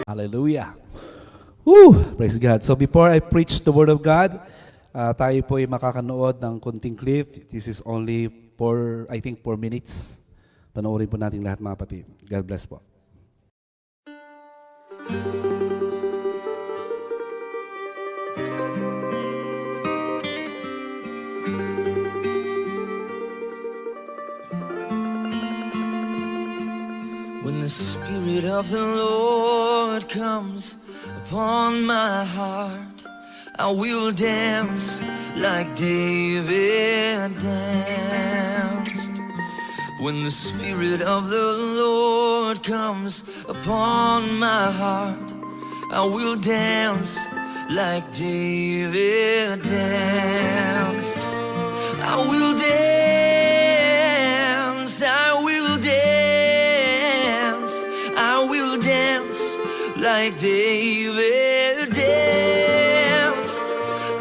Hallelujah. Woo! Praise God. So before I preach the Word of God, tayo po ay makakanood ng kunting clip. This is only for, I think, 4 minutes. Panoorin po natin lahat mga kapatid. God bless po. When the Spirit of the Lord comes upon my heart, I will dance like David danced. When the Spirit of the Lord comes upon my heart, I will dance like David danced. I will dance, I will dance, I will dance like David danced.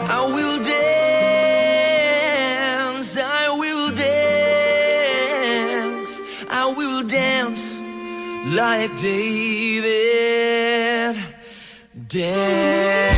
I will dance, I will dance, I will dance like David danced.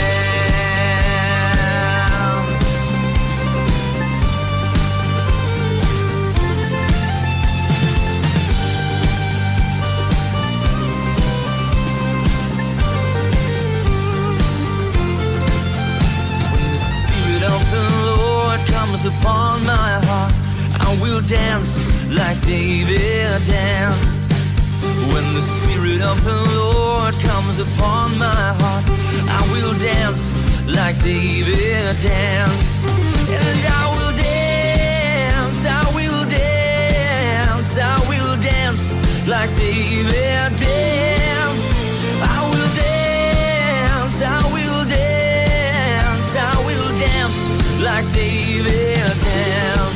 Upon my heart, I will dance like David danced. When the Spirit of the Lord comes upon my heart, I will dance like David danced. And I will dance, I will dance, I will dance like David danced. I will dance, I will dance, I will dance like David danced.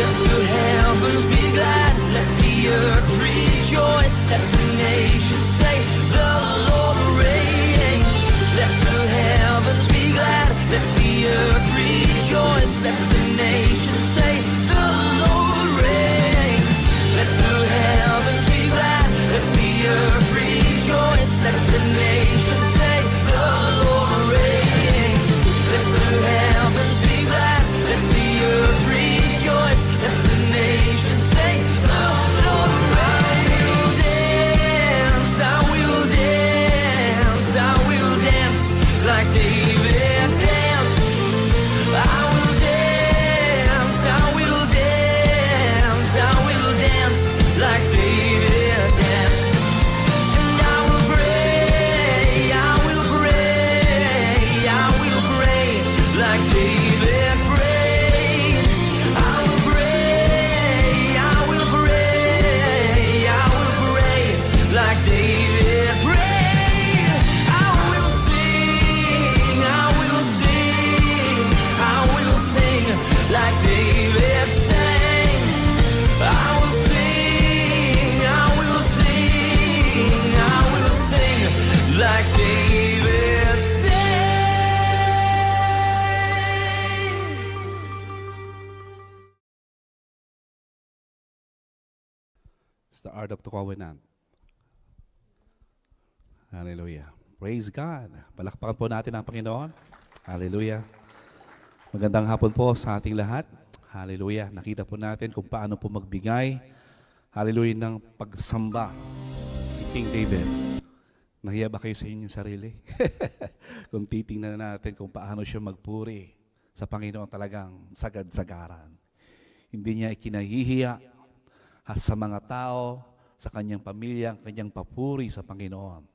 Let the heavens be glad, let the earth rejoice, let the nations say the Lord reigns. Let the heavens be glad, let the earth rejoice, let the nations say the Lord reigns. Let the heavens be glad, let the earth rejoice, let the nations say the Lord reigns. Let the heavens be glad, let the earth rejoice, let the nations say the Lord reigns. I will dance, I will dance like David danced. I will dance, I will dance, I will dance like David danced. And I will pray, I will pray, I will pray like David prayed. I will pray, I will pray, I will pray like David prayed. I will sing, I will sing, I will sing like David sang. I will sing, I will sing, I will sing like David sang. It's the art of the covenant. Hallelujah. Praise God. Palakpakan po natin ang Panginoon. Hallelujah. Magandang hapon po sa ating lahat. Hallelujah. Nakita po natin kung paano po magbigay. Hallelujah ng pagsamba si King David. Nahiya ba kayo sa inyong sarili? Kung titingnan natin kung paano siya magpuri sa Panginoon, talagang sagad-sagaran. Hindi niya ikinahihiya sa mga tao, sa kanyang pamilya, ang kanyang papuri sa Panginoon.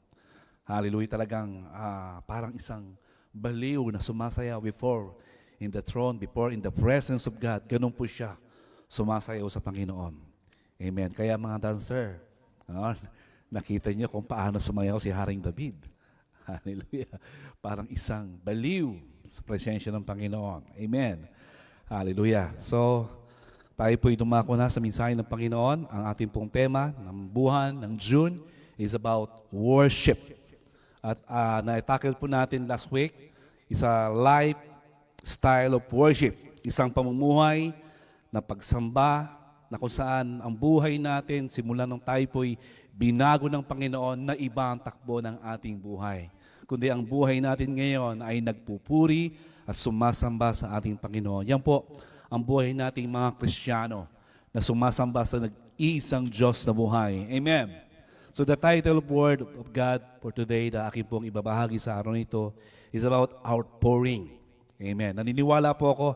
Hallelujah, talagang parang isang baliw na sumasayaw before in the throne, before in the presence of God. Ganun po siya sumasayaw sa Panginoon. Amen. Kaya mga dancer, nakita niyo kung paano sumayaw si Haring David. Hallelujah. Parang isang baliw sa presensya ng Panginoon. Amen. Hallelujah. So, Tayo po'y dumako na sa mensahe ng Panginoon. Ang ating pong tema ng buwan ng June is about worship. At na-tackle po natin last week is a lifestyle of worship. Isang pamumuhay na pagsamba na kung saan ang buhay natin simula nung tayo po'y binago ng Panginoon na iba ang takbo ng ating buhay. Kundi ang buhay natin ngayon ay nagpupuri at sumasamba sa ating Panginoon. Yan po ang buhay nating mga Kristiyano na sumasamba sa nag-iisang Diyos na buhay. Amen. So the title of Word of God for today na aking pong ibabahagi sa araw nito is about outpouring. Amen. Naniniwala po ako,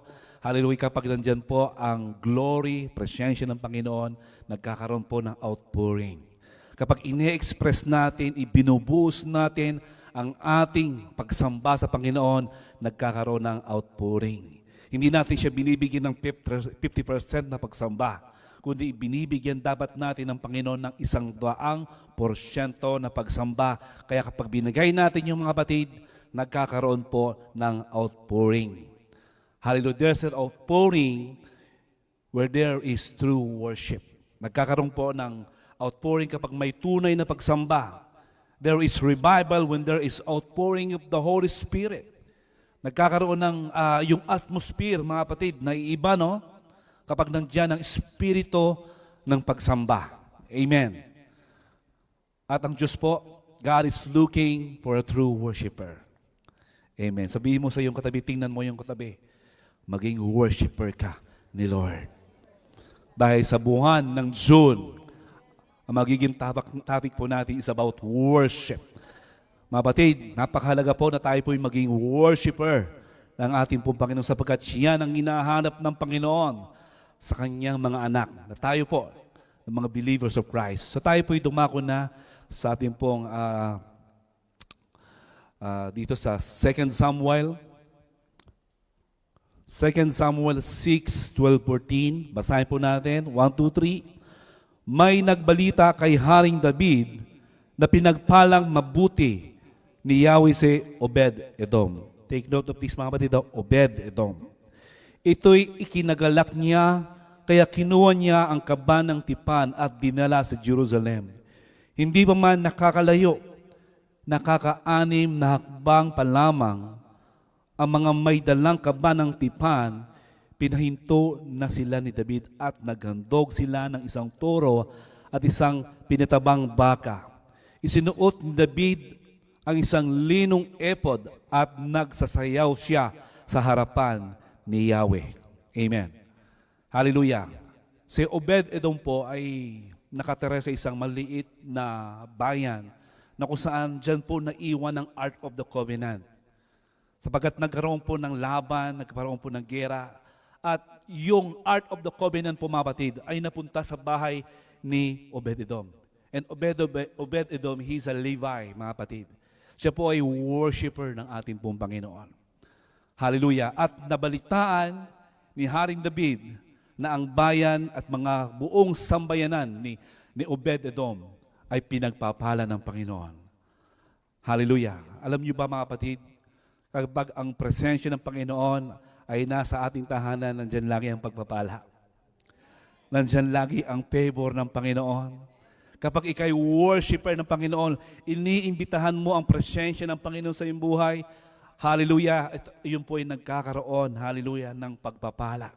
hallelujah, kapag nandyan po ang glory, presensya ng Panginoon, nagkakaroon po ng outpouring. Kapag ine-express natin, ibinubuhos natin ang ating pagsamba sa Panginoon, nagkakaroon ng outpouring. Hindi natin siya binibigyan ng 50% na pagsamba, kundi binibigyan dapat natin ng Panginoon ng 100% na pagsamba. Kaya kapag binigay natin yung mga batid, nagkakaroon po ng outpouring. Hallelujah. There's an outpouring where there is true worship. Nagkakaroon po ng outpouring kapag may tunay na pagsamba. There is revival when there is outpouring of the Holy Spirit. Nagkakaroon ng yung atmosphere, mga kapatid, na iiba, no? Kapag nandiyan ang espiritu ng pagsamba. Amen. At ang Diyos po, God is looking for a true worshiper. Amen. Sabihin mo sa iyong katabi, tingnan mo yung katabi, maging worshiper ka ni Lord. Dahil sa buwan ng June, ang magiging topic po natin is about worship. Mga batid, napakahalaga po na tayo po'y maging worshiper ng ating pong Panginoon sapagkat siya ang hinahanap ng Panginoon sa kanyang mga anak. Na tayo po, ng mga believers of Christ. So tayo po'y dumako na sa ating pong dito sa 2 Samuel. 2 Samuel 6, 12, 14. Basahin po natin. 1, 2, 3. May nagbalita kay Haring David na pinagpalang mabuti ni Yahweh si Obed-Edom. Take note of this, mga kapatid, Obed-Edom. Ito'y ikinagalak niya, kaya kinuha niya ang kaba ng tipan at dinala sa Jerusalem. Hindi pa man nakakalayo, nakaka-anim na hakbang pa lamang, ang mga may dalang kaba ng tipan, pinahinto na sila ni David at naghandog sila ng isang toro at isang pinatabang baka. Isinuot ni David ang isang linong epod at nagsasayaw siya sa harapan ni Yahweh. Amen. Hallelujah. Si Obed-Edom po ay nakatira sa isang maliit na bayan na kung saan dyan po naiwan ang Ark of the Covenant. Sapagkat nagkaroon po ng laban, nagkaroon po ng gera, at yung Ark of the Covenant po, mga batid, ay napunta sa bahay ni Obed-Edom. And Obed-Edom, he's a Levi, mga batid. Siya po ay worshiper ng ating pong Panginoon. Hallelujah. At nabalitaan ni Haring David na ang bayan at mga buong sambayanan ni Obed-Edom ay pinagpapala ng Panginoon. Hallelujah. Alam niyo ba, mga kapatid, kapag ang presensya ng Panginoon ay nasa ating tahanan, nandyan lagi ang pagpapala. Nandyan lagi ang favor ng Panginoon. Kapag ikay worshiper ng Panginoon, iniimbitahan mo ang presensya ng Panginoon sa iyong buhay, hallelujah, yun po ay nagkakaroon, hallelujah, ng pagpapala.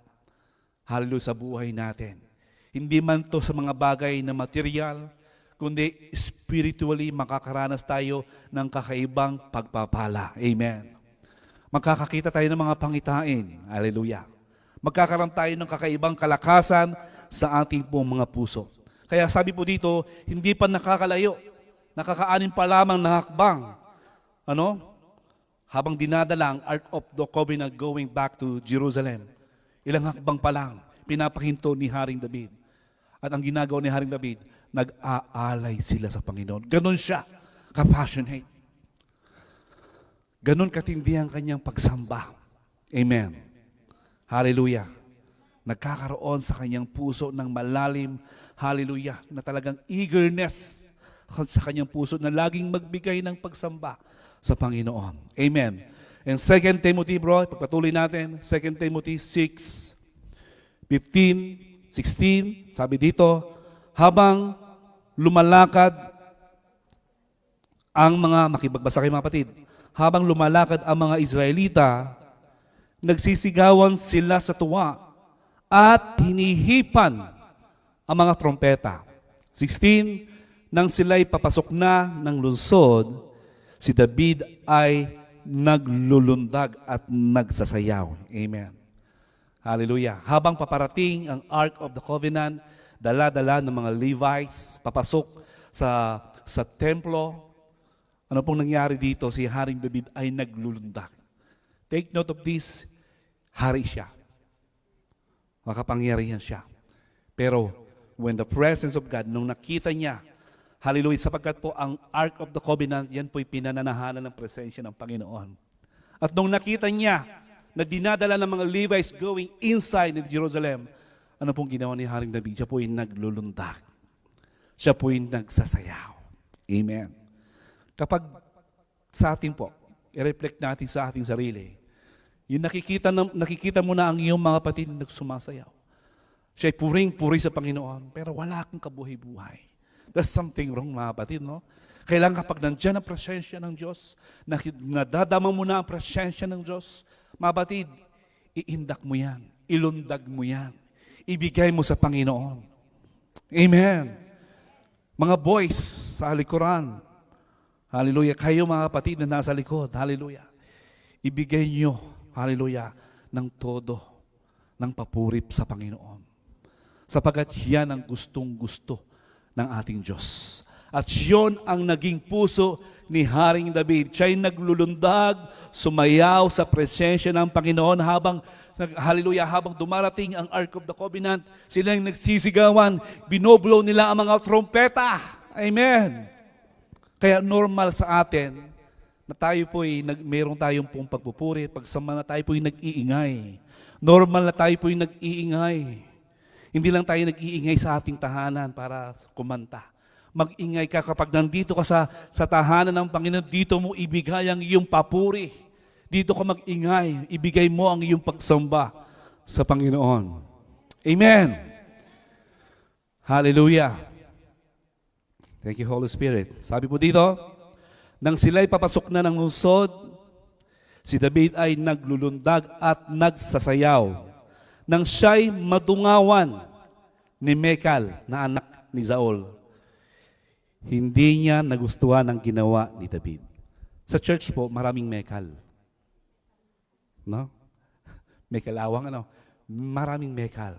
Hallelujah sa buhay natin. Hindi man to sa mga bagay na material, kundi spiritually makakaranas tayo ng kakaibang pagpapala. Amen. Magkakakita tayo ng mga pangitain. Hallelujah. Magkakaroon tayo ng kakaibang kalakasan sa ating pong mga puso. Kaya sabi po dito, hindi pa nakakalayo. Nakakaanin pa lamang na hakbang. Habang dinadala ang Ark of the Covenant going back to Jerusalem. Ilang hakbang pa lang, pinapahinto ni Haring David. At ang ginagawa ni Haring David, nag-aalay sila sa Panginoon. Ganon siya, kapassionate. Ganon katindi ang kanyang pagsamba. Amen. Hallelujah. Nagkakaroon sa kanyang puso ng malalim, hallelujah, na talagang eagerness sa kanyang puso na laging magbigay ng pagsamba sa Panginoon. Amen. And 2 Timothy, bro, pagpatuloy natin, 2 Timothy 6:15 16, sabi dito, habang lumalakad ang mga, makibagbasa kayo mga kapatid, habang lumalakad ang mga Israelita, nagsisigawan sila sa tuwa at hinihipan ang mga trompeta. 16, nang sila'y papasok na ng lungsod, si David ay naglulundag at nagsasayaw. Amen. Hallelujah. Habang paparating ang Ark of the Covenant, dala-dala ng mga Levites, papasok sa templo, ano pong nangyari dito? Si Haring David ay naglulundag. Take note of this, hari siya. Makapangyarihan siya. Pero when the presence of God, nung nakita niya, hallelujah, sapagkat po ang Ark of the Covenant, yan po'y pinananahanan ng presensya ng Panginoon. At nung nakita niya na dinadala ng mga Levites going inside of Jerusalem, ano pong ginawa ni Haring David? Siya po'y naglulundag. Siya po'y nagsasayaw. Amen. Kapag sa atin po, i-reflect natin sa ating sarili, yung nakikita mo na ang iyong mga kapatid na nagsumasayaw. Siya'y puring-puri sa Panginoon, pero wala kang kabuhay-buhay. There's something wrong, mga kapatid, no? Kailangan kapag nandiyan ang presensya ng Diyos, nadadama mo na ang presensya ng Diyos, mga kapatid, iindak mo yan, ilundag mo yan, ibigay mo sa Panginoon. Amen. Mga boys sa likuran, hallelujah, kayo mga kapatid na nasa likod, hallelujah, ibigay nyo, hallelujah, ng todo, ng papurip sa Panginoon. Sapagat yan ang gustong-gusto ng ating Diyos. At yun ang naging puso ni Haring David. Siya'y naglulundag, sumayaw sa presensya ng Panginoon habang, hallelujah, habang dumarating ang Ark of the Covenant, silang nagsisigawan, binoblow nila ang mga trompeta. Amen. Kaya normal sa atin na tayo po'y mayroon tayong pong pagpupuri, pagsama na tayo po'y nag-iingay. Normal na tayo po'y nag-iingay. Hindi lang tayo nag-iingay sa ating tahanan para kumanta. Mag-ingay ka kapag nandito ka sa tahanan ng Panginoon, dito mo ibigay ang iyong papuri. Dito ka mag-ingay, ibigay mo ang iyong pagsamba sa Panginoon. Amen. Hallelujah. Thank you, Holy Spirit. Sabi po dito, nang sila'y papasok na ng lungsod, si David ay naglulundag at nagsasayaw. Nang siya'y madungawan ni Michal na anak ni Saul, hindi niya nagustuhan ang ginawa ni David. Sa church po, maraming Michal. No? Michalawang ano? Maraming Michal.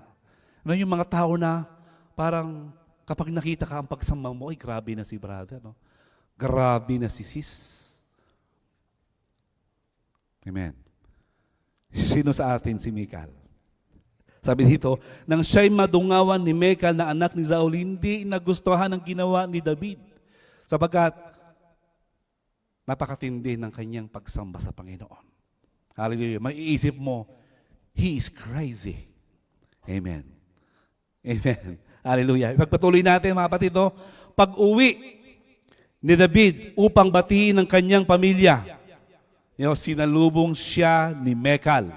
Ano yung mga tao na parang kapag nakita ka ang pagsamba mo, ay grabe na si brother, no? Grabe na si sis. Amen. Sino sa atin si Michal? Sabi dito, nang siya'y madungawan ni Michal na anak ni Saul, hindi nagustuhan ang ginawa ni David. Sapagkat napakatindi ng kanyang pagsamba sa Panginoon. Hallelujah. Maiisip mo, he is crazy. Amen. Amen. Hallelujah. Ipagpatuloy natin mga kapatid, no? Pag-uwi ni David upang batiin ang kanyang pamilya, sinalubong siya ni Michal,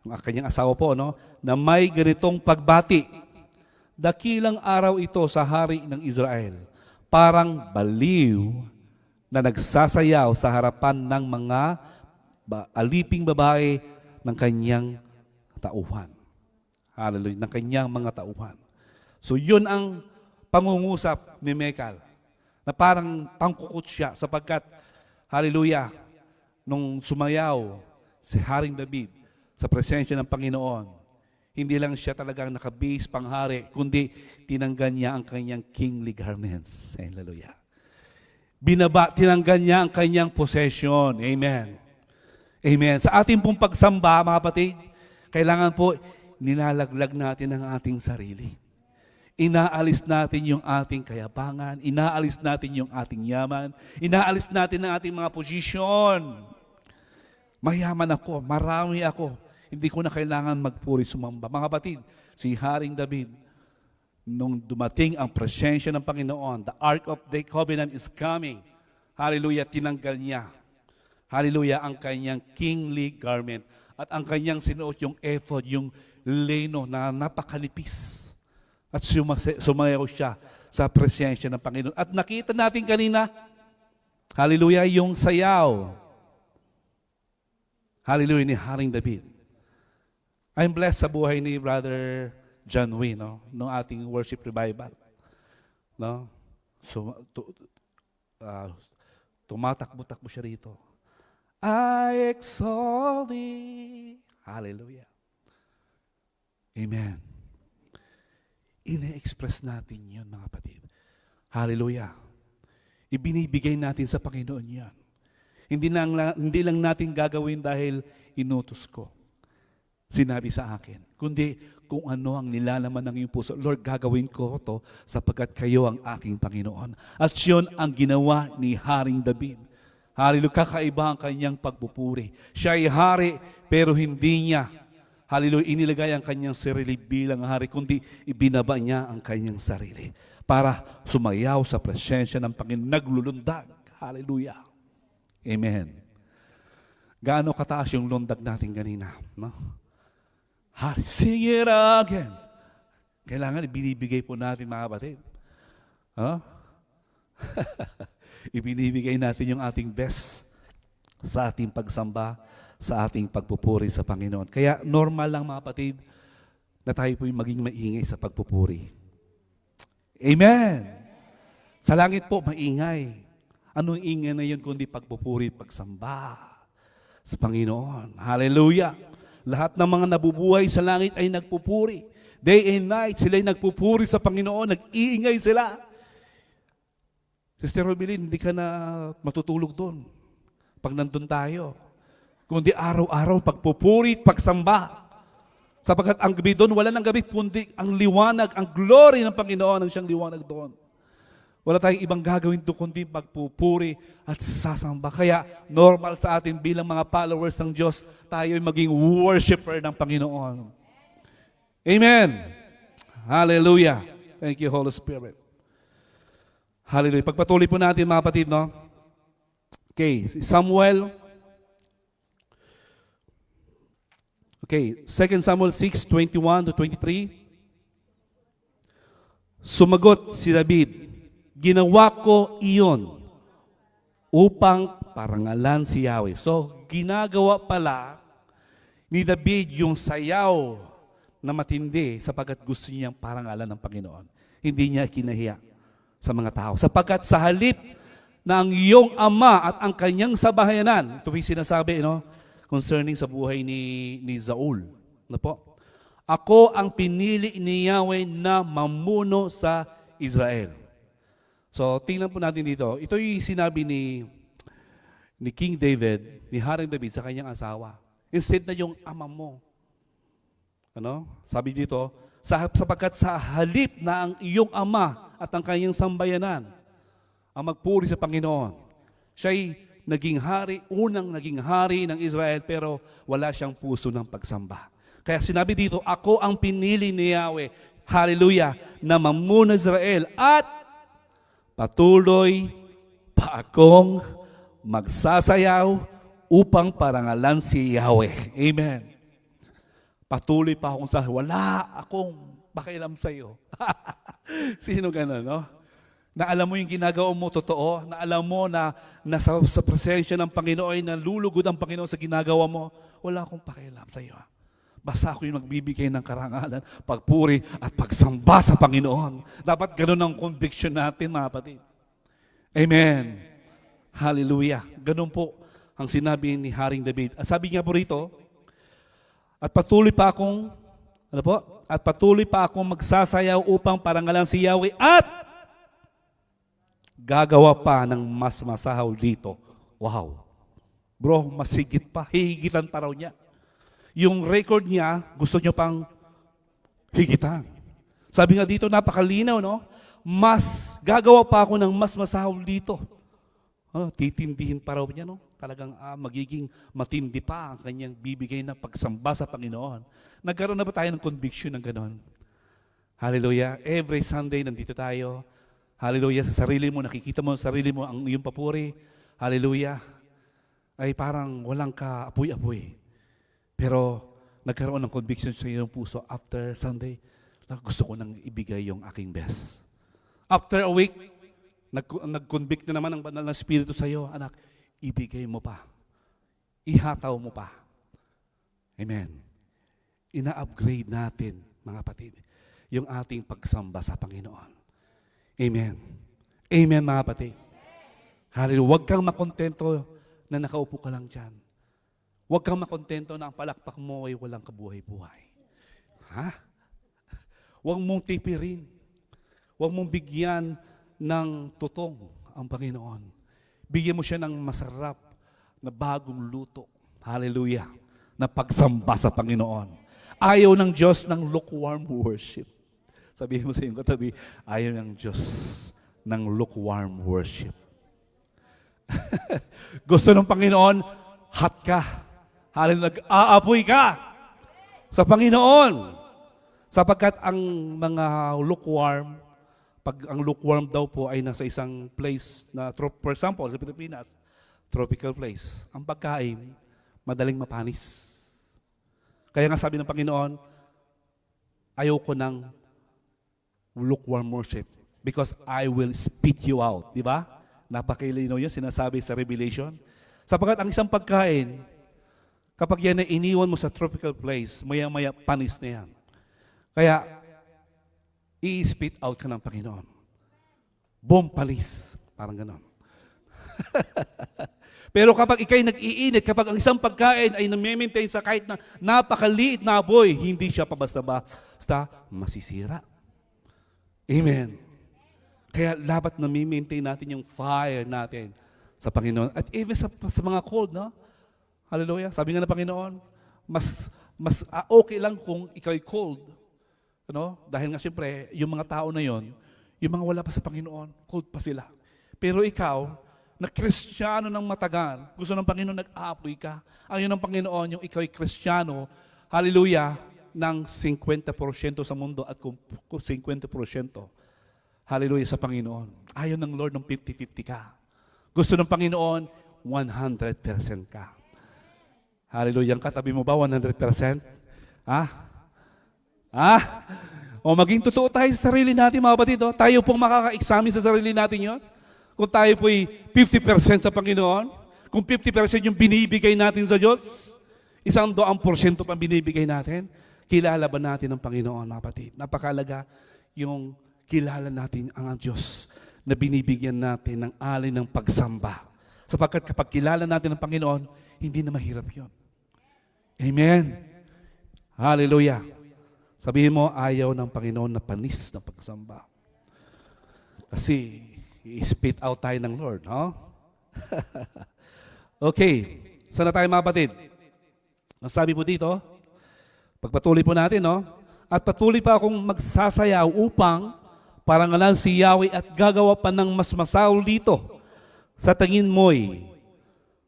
ang kanyang asawa po, no? Na may ganitong pagbati. Dakilang araw ito sa hari ng Israel. Parang baliw na nagsasayaw sa harapan ng mga aliping babae ng kanyang tauhan. Hallelujah. Ng kanyang mga tauhan. So yun ang pangungusap ni Michal, na parang pangkukot siya sapagkat, hallelujah, nung sumayaw si Haring David sa presensya ng Panginoon, hindi lang siya talagang nakabase panghari, kundi tinanggal niya ang kanyang kingly garments. Hallelujah. Tinanggal niya ang kanyang possession. Amen. Amen. Sa ating pong pagsamba, mga kapatid, kailangan po nilalaglag natin ang ating sarili. Inaalis natin yung ating kayabangan, inaalis natin yung ating yaman, inaalis natin ang ating mga posisyon. Mayaman ako, marami ako, hindi ko na kailangan magpuri sumamba. Mga kapatid, si Haring David, nung dumating ang presensya ng Panginoon, the Ark of the Covenant is coming. Hallelujah, tinanggal niya. Hallelujah, ang kanyang kingly garment at ang kanyang sinuot yung ephod, yung leno na napakalipis. At sumayaw siya sa presensya ng Panginoon. At nakita natin kanina, hallelujah, yung sayaw. Hallelujah, ni Haring David. I'm blessed sa buhay ni Brother John Wayne, no? Nung ating worship revival. No? So, tumatakbo-takbo siya rito. I exalt thee. Hallelujah. Amen. Ine-express natin yun, mga kapatid. Hallelujah. Ibinibigay natin sa Panginoon yan. Hindi lang natin gagawin dahil inutos ko. Sinabi sa akin. Kundi kung ano ang nilalaman ng iyong puso. Lord, gagawin ko to sapagkat kayo ang aking Panginoon. At yun ang ginawa ni Haring David. Hallelujah. Kakaiba ang kanyang pagpupuri. Siya ay hari pero hindi niya hallelujah, inilagay ang kanyang sarili bilang hari, kundi ibinaba niya ang kanyang sarili para sumayaw sa presensya ng Panginoon, naglulundag. Hallelujah. Amen. Gaano kataas yung lundag natin kanina? No? Sing it again. Kailangan ibinibigay po natin, mga kapatid. Huh? Ibinibigay natin yung ating best sa ating pagsamba, sa ating pagpupuri sa Panginoon. Kaya normal lang, mga kapatid, na tayo po'y maging maingay sa pagpupuri. Amen! Sa langit po, maingay. Anong ingay na yun kundi pagpupuri, pagsamba sa Panginoon. Hallelujah! Lahat ng mga nabubuhay sa langit ay nagpupuri. Day and night, sila'y nagpupuri sa Panginoon, nag-iingay sila. Sister Robilin, hindi ka na matutulog doon pag nandun tayo. Kundi araw-araw pagpupuri, pagsamba. Sapagkat ang gabi doon, wala nang gabi, kundi ang liwanag, ang glory ng Panginoon ang siyang liwanag doon. Wala tayong ibang gagawin doon, kundi pagpupuri at sasamba. Kaya normal sa atin bilang mga followers ng Diyos, tayo ay maging worshiper ng Panginoon. Amen! Hallelujah! Thank you, Holy Spirit. Hallelujah. Pagpatuloy po natin, mga kapatid, no? Okay, Okay, 2 Samuel 6:21-23. Sumagot si David, ginawa ko iyon upang parangalan si Yahweh. So, ginagawa pala ni David yung sayaw na matindi sapagkat gusto niyang parangalan ng Panginoon. Hindi niya kinahiya sa mga tao. Sapagkat sa halip na ang iyong ama at ang kanyang sabahayanan, ito yung sinasabi, no? Concerning sa buhay ni Saul. Ano po? Ako ang pinili ni Yahweh na mamuno sa Israel. So, tingnan po natin dito. Ito yung sinabi ni King David, ni Haring David sa kanyang asawa. Instead na yung ama mo. Ano? Sabi dito, sapagkat sa halip na ang iyong ama at ang kanyang sambayanan ang magpuri sa Panginoon. Siya'y naging hari, unang naging hari ng Israel, pero wala siyang puso ng pagsamba. Kaya sinabi dito, ako ang pinili ni Yahweh, hallelujah, na mamuno Israel at patuloy pa akong magsasayaw upang parangalan si Yahweh. Amen. Patuloy pa akong wala akong pakialam sa iyo. Sino gano'n, no? Na alam mo yung ginagawa mo totoo, na alam mo na nasa sa presensya ng Panginoon ay nalulugod ang Panginoon sa ginagawa mo, wala akong pakialam sa iyo. Basta ako yung magbibigay ng karangalan, pagpuri at pagsamba sa Panginoon. Dapat ganun ang conviction natin, mga kapatid. Amen. Hallelujah. Ganun po ang sinabi ni Haring David. At sabi niya po rito, at patuloy pa akong magsasayaw upang parangalan si Yahweh at gagawa pa ng mas masahaw dito. Wow. Bro, mas higit pa. Hihigitan pa raw niya. Yung record niya, gusto niya pang higitan. Sabi nga dito, napakalinaw, no? Mas, gagawa pa ako ng mas masahaw dito. Titindihin pa raw niya, no? Talagang magiging matindi pa ang kanyang bibigay na pagsamba sa Panginoon. Nagkaroon na ba tayo ng conviction ng ganon? Hallelujah. Every Sunday, nandito tayo. Hallelujah, sa sarili mo, nakikita mo sa sarili mo ang iyong papuri. Hallelujah. Ay parang walang ka-apoy-apoy. Pero nagkaroon ng conviction sa iyong puso after Sunday. Gusto ko nang ibigay yung aking best. After a week, nag-convict na naman ang banal na Espiritu sa iyo, anak, ibigay mo pa. Ihataw mo pa. Amen. Ina-upgrade natin, mga kapatid, yung ating pagsamba sa Panginoon. Amen. Amen, mga kapatid. Hallelujah. Huwag kang makontento na nakaupo ka lang dyan. Huwag kang makontento na ang palakpak mo ay walang kabuhay-buhay. Ha? Huwag mong tipirin. Huwag mong bigyan ng tutong ang Panginoon. Bigyan mo siya ng masarap na bagong luto. Hallelujah. Na pagsamba sa Panginoon. Ayaw ng Diyos ng lukewarm worship. Sabihin mo sa iyong katabi, ayaw ng Diyos ng lukewarm worship. Gusto ng Panginoon, hot ka. Hallelujah. Nag-aapoy ka sa Panginoon. Sapagkat ang mga lukewarm, pag ang lukewarm daw po ay nasa isang place na, for example, sa Pilipinas, tropical place, ang pagkain, madaling mapanis. Kaya nga sabi ng Panginoon, ayoko ng lukewarm worship because I will spit you out. Di ba? Napakilinaw yun, sinasabi sa Revelation. Sapagkat ang isang pagkain, kapag yan ay iniwan mo sa tropical place, maya-maya panis na yan. Kaya, i-spit out ka ng Panginoon. Boom, palis. Parang ganon. Pero kapag ikay nag-iinit, kapag ang isang pagkain ay nami-maintain sa kahit na napakaliit na apoy, hindi siya basta masisira. Amen. Kaya dapat nami-maintain natin yung fire natin sa Panginoon. At even sa mga cold, no? Hallelujah. Sabi nga ng Panginoon, mas okay lang kung ikaw'y cold. Ano? Dahil nga siyempre, yung mga tao na yon, yung mga wala pa sa Panginoon, cold pa sila. Pero ikaw, na Kristiyano ng matagal, gusto ng Panginoon nag-aapoy ka. Ang yun ng Panginoon, yung ikaw'y Kristiyano, hallelujah, ng 50% sa mundo at kung 50%, hallelujah, sa Panginoon. Ayaw ng Lord ng 50-50 ka. Gusto ng Panginoon, 100% ka. Hallelujah. Ang katabi mo ba, 100%? O maging totoo tayo sa sarili natin, mga kapatid. Tayo pong makaka-examine sa sarili natin yon. Kung tayo po'y 50% sa Panginoon, kung 50% yung binibigay natin sa Diyos, 100% pang binibigay natin, kilala ba natin ang Panginoon, mga kapatid? Napakalaga yung kilala natin ang Diyos na binibigyan natin ng alay ng pagsamba. Sapagkat kapag kilala natin ang Panginoon, hindi na mahirap yon. Amen. Hallelujah. Sabihin mo, ayaw ng Panginoon na panis na pagsamba. Kasi, i-spit out tayo ng Lord, no? Okay. Saan na tayo, mga kapatid? Ang sabi po dito, pagpatuloy po natin, no? At patuloy pa akong magsasayaw upang parangalan si Yahweh at gagawa pa ng mas masaul dito. Sa tingin mo'y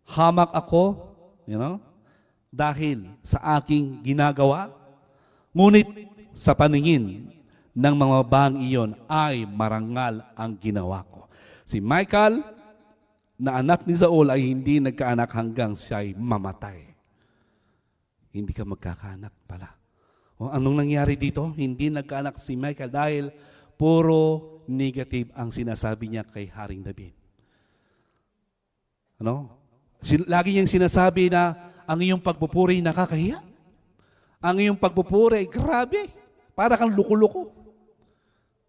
hamak ako, dahil sa aking ginagawa. Ngunit sa paningin ng mga baang iyon ay marangal ang ginawa ko. Si Michael, na anak ni Saul, ay hindi nagkaanak hanggang siya'y mamatay. Hindi ka magkakaanak pala. O, anong nangyari dito? Hindi nagkaanak si Michael dahil puro negative ang sinasabi niya kay Haring David. Lagi niyang sinasabi na ang iyong pagpupuri nakakahiya. Ang iyong pagpupuri, grabe, para kang luko-luko.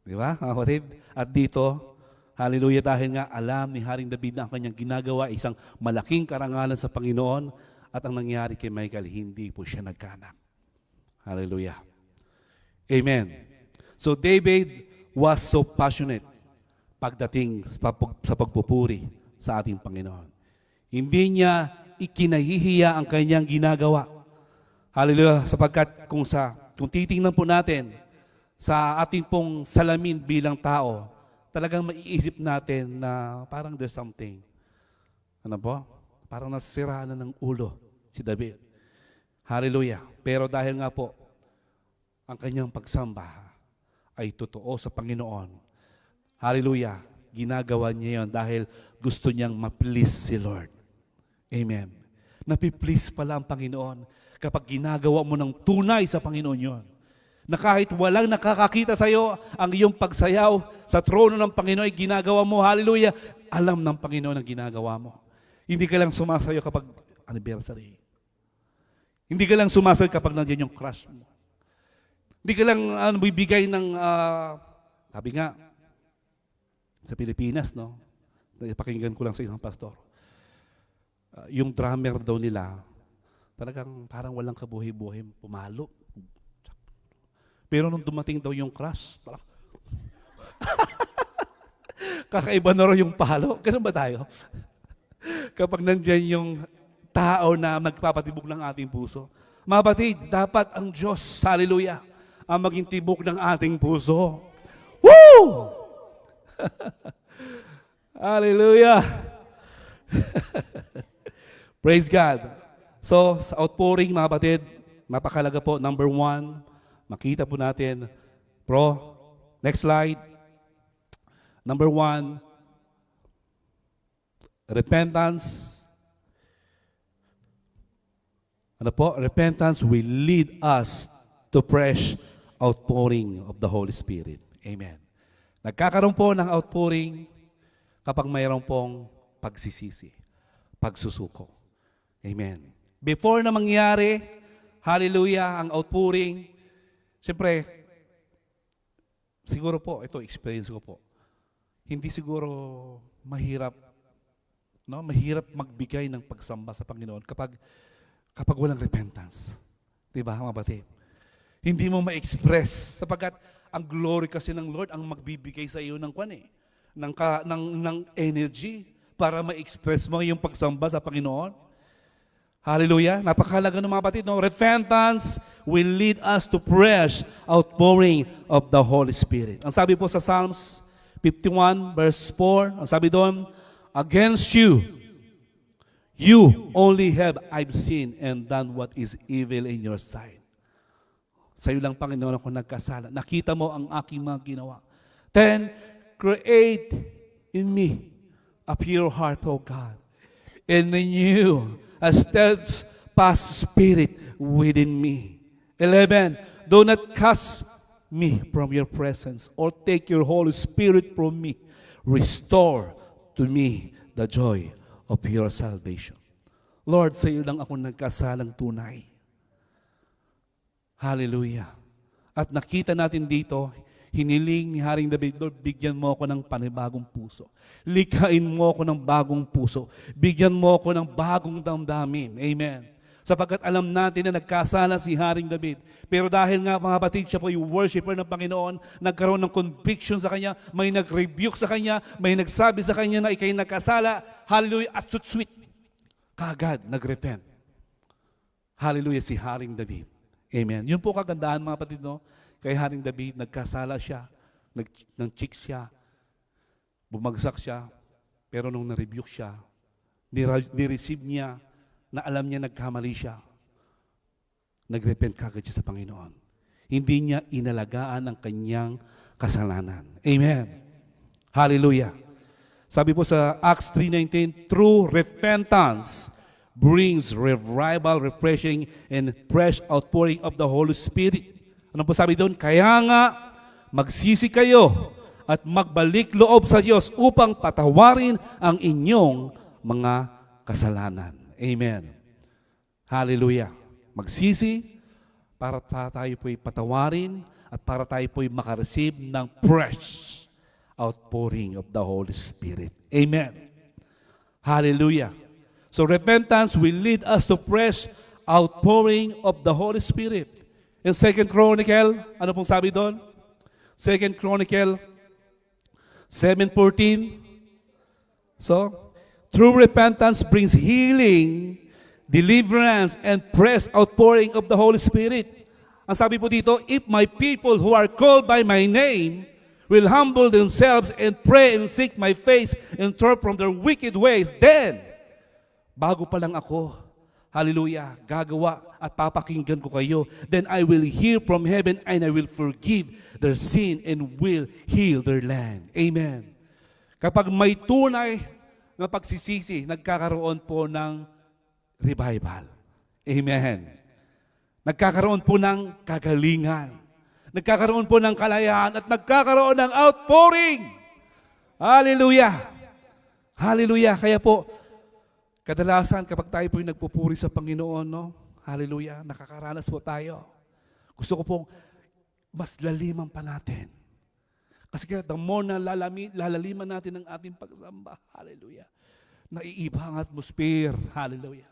Di ba, kapatid? At dito, hallelujah, dahil nga alam ni Haring David na ang kanyang ginagawa, isang malaking karangalan sa Panginoon, at ang nangyari kay Michael, hindi po siya nagkaanak. Hallelujah. Amen. So David was so passionate pagdating sa pagpupuri sa ating Panginoon. Hindi niya ikinahihiya ang kanyang ginagawa. Hallelujah, sapagkat kung titingnan po natin sa ating pong salamin bilang tao, talagang maiisip natin na parang there's something. Ano po? Parang nasisiraan na ng ulo si David. Hallelujah. Pero dahil nga po, ang kanyang pagsamba ay totoo sa Panginoon. Hallelujah. Ginagawa niya yon dahil gusto niyang ma-please si Lord. Amen. Napi-please pala ang Panginoon kapag ginagawa mo ng tunay sa Panginoon yon. Na kahit walang nakakakita sa iyo, ang iyong pagsayaw sa trono ng Panginoon ay ginagawa mo. Hallelujah! Alam ng Panginoon ang ginagawa mo. Hindi ka lang sumasayo kapag anniversary. Hindi ka lang sumasayo kapag nandiyan yung crush mo. Hindi ka lang bibigay ng, sabi nga, sa Pilipinas, no? Pakinggan ko lang sa isang pastor. Yung drummer daw nila, talagang parang walang kabuhi-buhi, pumalo. Pero nung dumating daw yung crush, kakaiba na raw yung palo. Ganun ba tayo? Kapag nandyan yung tao na magpapatibok ng ating puso. Mga batid, dapat ang Diyos, hallelujah, ang maging tibok ng ating puso. Woo! Hallelujah! Praise God. So, sa outpouring, mga batid, napakalaga po. Number 1, makita po natin. Next slide. Number 1, repentance. Ano po? Repentance will lead us to fresh outpouring of the Holy Spirit. Amen. Nagkakaroon po ng outpouring kapag mayroon pong pagsisisi, pagsusuko. Amen. Before na mangyari, hallelujah, ang outpouring, siyempre, siguro po, ito experience ko po, hindi siguro mahirap, no? Mahirap magbigay ng pagsamba sa Panginoon kapag walang repentance. Diba, mga batid? Hindi mo ma-express sapagkat ang glory kasi ng Lord ang magbibigay sa iyo ng ng energy para ma-express mo yung pagsamba sa Panginoon. Hallelujah. Napakahalaga ng mga batid, no? Repentance will lead us to fresh outpouring of the Holy Spirit. Ang sabi po sa Psalms 51 verse 4, ang sabi doon, against you only have I've sinned and done what is evil in your sight. Sa iyo lang, Panginoon, ako nagkasala. Nakita mo ang aking mga ginawa. Then, create in me a pure heart, O God, and renew a steadfast spirit within me. 11, do not cast me from your presence or take your Holy Spirit from me. Restore to me the joy of your salvation. Lord, sa iyo lang ako nagkasalang tunay. Hallelujah. At nakita natin dito, hiniling ni Haring David, Lord, bigyan mo ako ng panibagong puso. Likhain mo ako ng bagong puso. Bigyan mo ako ng bagong damdamin. Amen. Sapagkat alam natin na nagkasala si Haring David. Pero dahil nga, mga batid, siya po yung worshiper ng Panginoon, nagkaroon ng conviction sa kanya, may nag-rebuke sa kanya, may nagsabi sa kanya na ikay nagkasala. Hallelujah. At sweet. Kagad, nag-repent. Hallelujah, si Haring David. Amen. Yun po kagandahan, mga batid, no? Kay Haring David, nagkasala siya, nag-chicks siya, bumagsak siya, pero nung na-rebuke siya, ni-receive niya na alam niya nagkamali siya, nag-repent kagad siya sa Panginoon. Hindi niya inalagaan ang kanyang kasalanan. Amen. Hallelujah. Sabi po sa Acts 3:19, true repentance brings revival, refreshing, and fresh outpouring of the Holy Spirit. Ano po sabi doon? Kaya nga, magsisi kayo at magbalik loob sa Diyos upang patawarin ang inyong mga kasalanan. Amen. Hallelujah. Magsisi para tayo po'y patawarin at para tayo po'y makareceive ng fresh outpouring of the Holy Spirit. Amen. Hallelujah. So repentance will lead us to fresh outpouring of the Holy Spirit. In 2 Chronicle, ano pong sabi doon? 2 Chronicle 7:14. So, true repentance brings healing, deliverance, and fresh outpouring of the Holy Spirit. Ang sabi po dito, if my people who are called by my name will humble themselves and pray and seek my face and turn from their wicked ways, then, bago pa lang ako, hallelujah, gagawa at papakinggan ko kayo, then I will hear from heaven and I will forgive their sin and will heal their land. Amen. Kapag may tunay na pagsisisi, nagkakaroon po ng revival. Amen. Nagkakaroon po ng kagalingan. Nagkakaroon po ng kalayaan at nagkakaroon ng outpouring. Hallelujah! Hallelujah! Kaya po, kadalasan kapag tayo po nagpupuri sa Panginoon, no? Hallelujah! Nakakaranas po tayo. Gusto ko pong mas laliman pa natin. Kasi kaya the more na lalaliman natin ang ating pagsamba, hallelujah, naiiba ang atmosphere, hallelujah.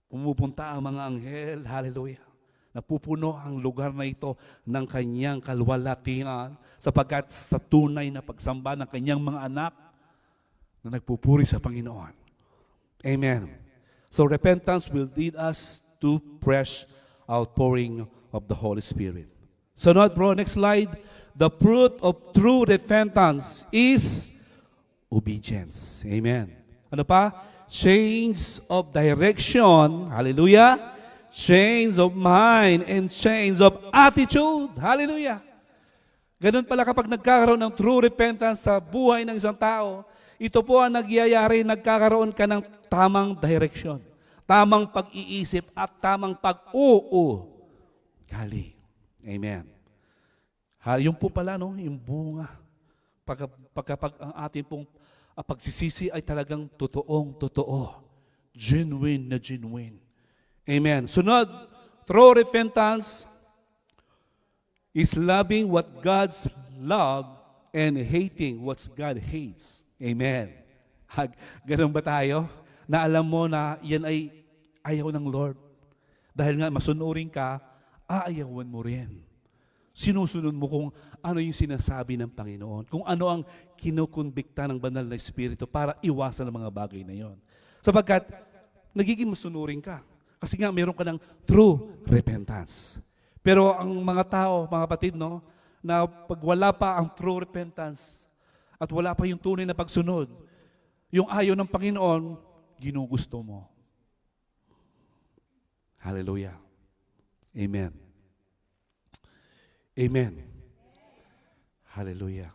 Pumupunta ang mga anghel, hallelujah. Napupuno ang lugar na ito ng kanyang kalwalatian sapagkat sa tunay na pagsamba ng kanyang mga anak na nagpupuri sa Panginoon. Amen. So repentance will lead us to fresh outpouring of the Holy Spirit. So now, bro, next slide. The fruit of true repentance is obedience. Amen. Ano pa? Change of direction. Hallelujah. Change of mind and change of attitude. Hallelujah. Ganun pala kapag nagkakaroon ng true repentance sa buhay ng isang tao, ito po ang nagyayari, nagkakaroon ka ng tamang direction, tamang pag-iisip at tamang pag-uugali. Amen. Yung po pala, no, yung bunga. Pagkapag ang ating pong pagsisisi ay talagang totoo. Genuine na genuine. Amen. Sunod, true repentance is loving what God's love and hating what God hates. Amen. Ganun ba tayo? Na alam mo na yan ay ayaw ng Lord. Dahil nga masunurin ka, aayawan mo rin. Sinusunod mo kung ano yung sinasabi ng Panginoon, kung ano ang kinukonbikta ng banal na Espiritu para iwasan ang mga bagay na yon. Sapagkat nagiging masunurin ka. Kasi nga meron ka ng true repentance. Pero ang mga tao, mga kapatid, no, na pag wala pa ang true repentance at wala pa yung tunay na pagsunod, yung ayaw ng Panginoon, ginugusto mo. Hallelujah. Amen. Amen. Hallelujah.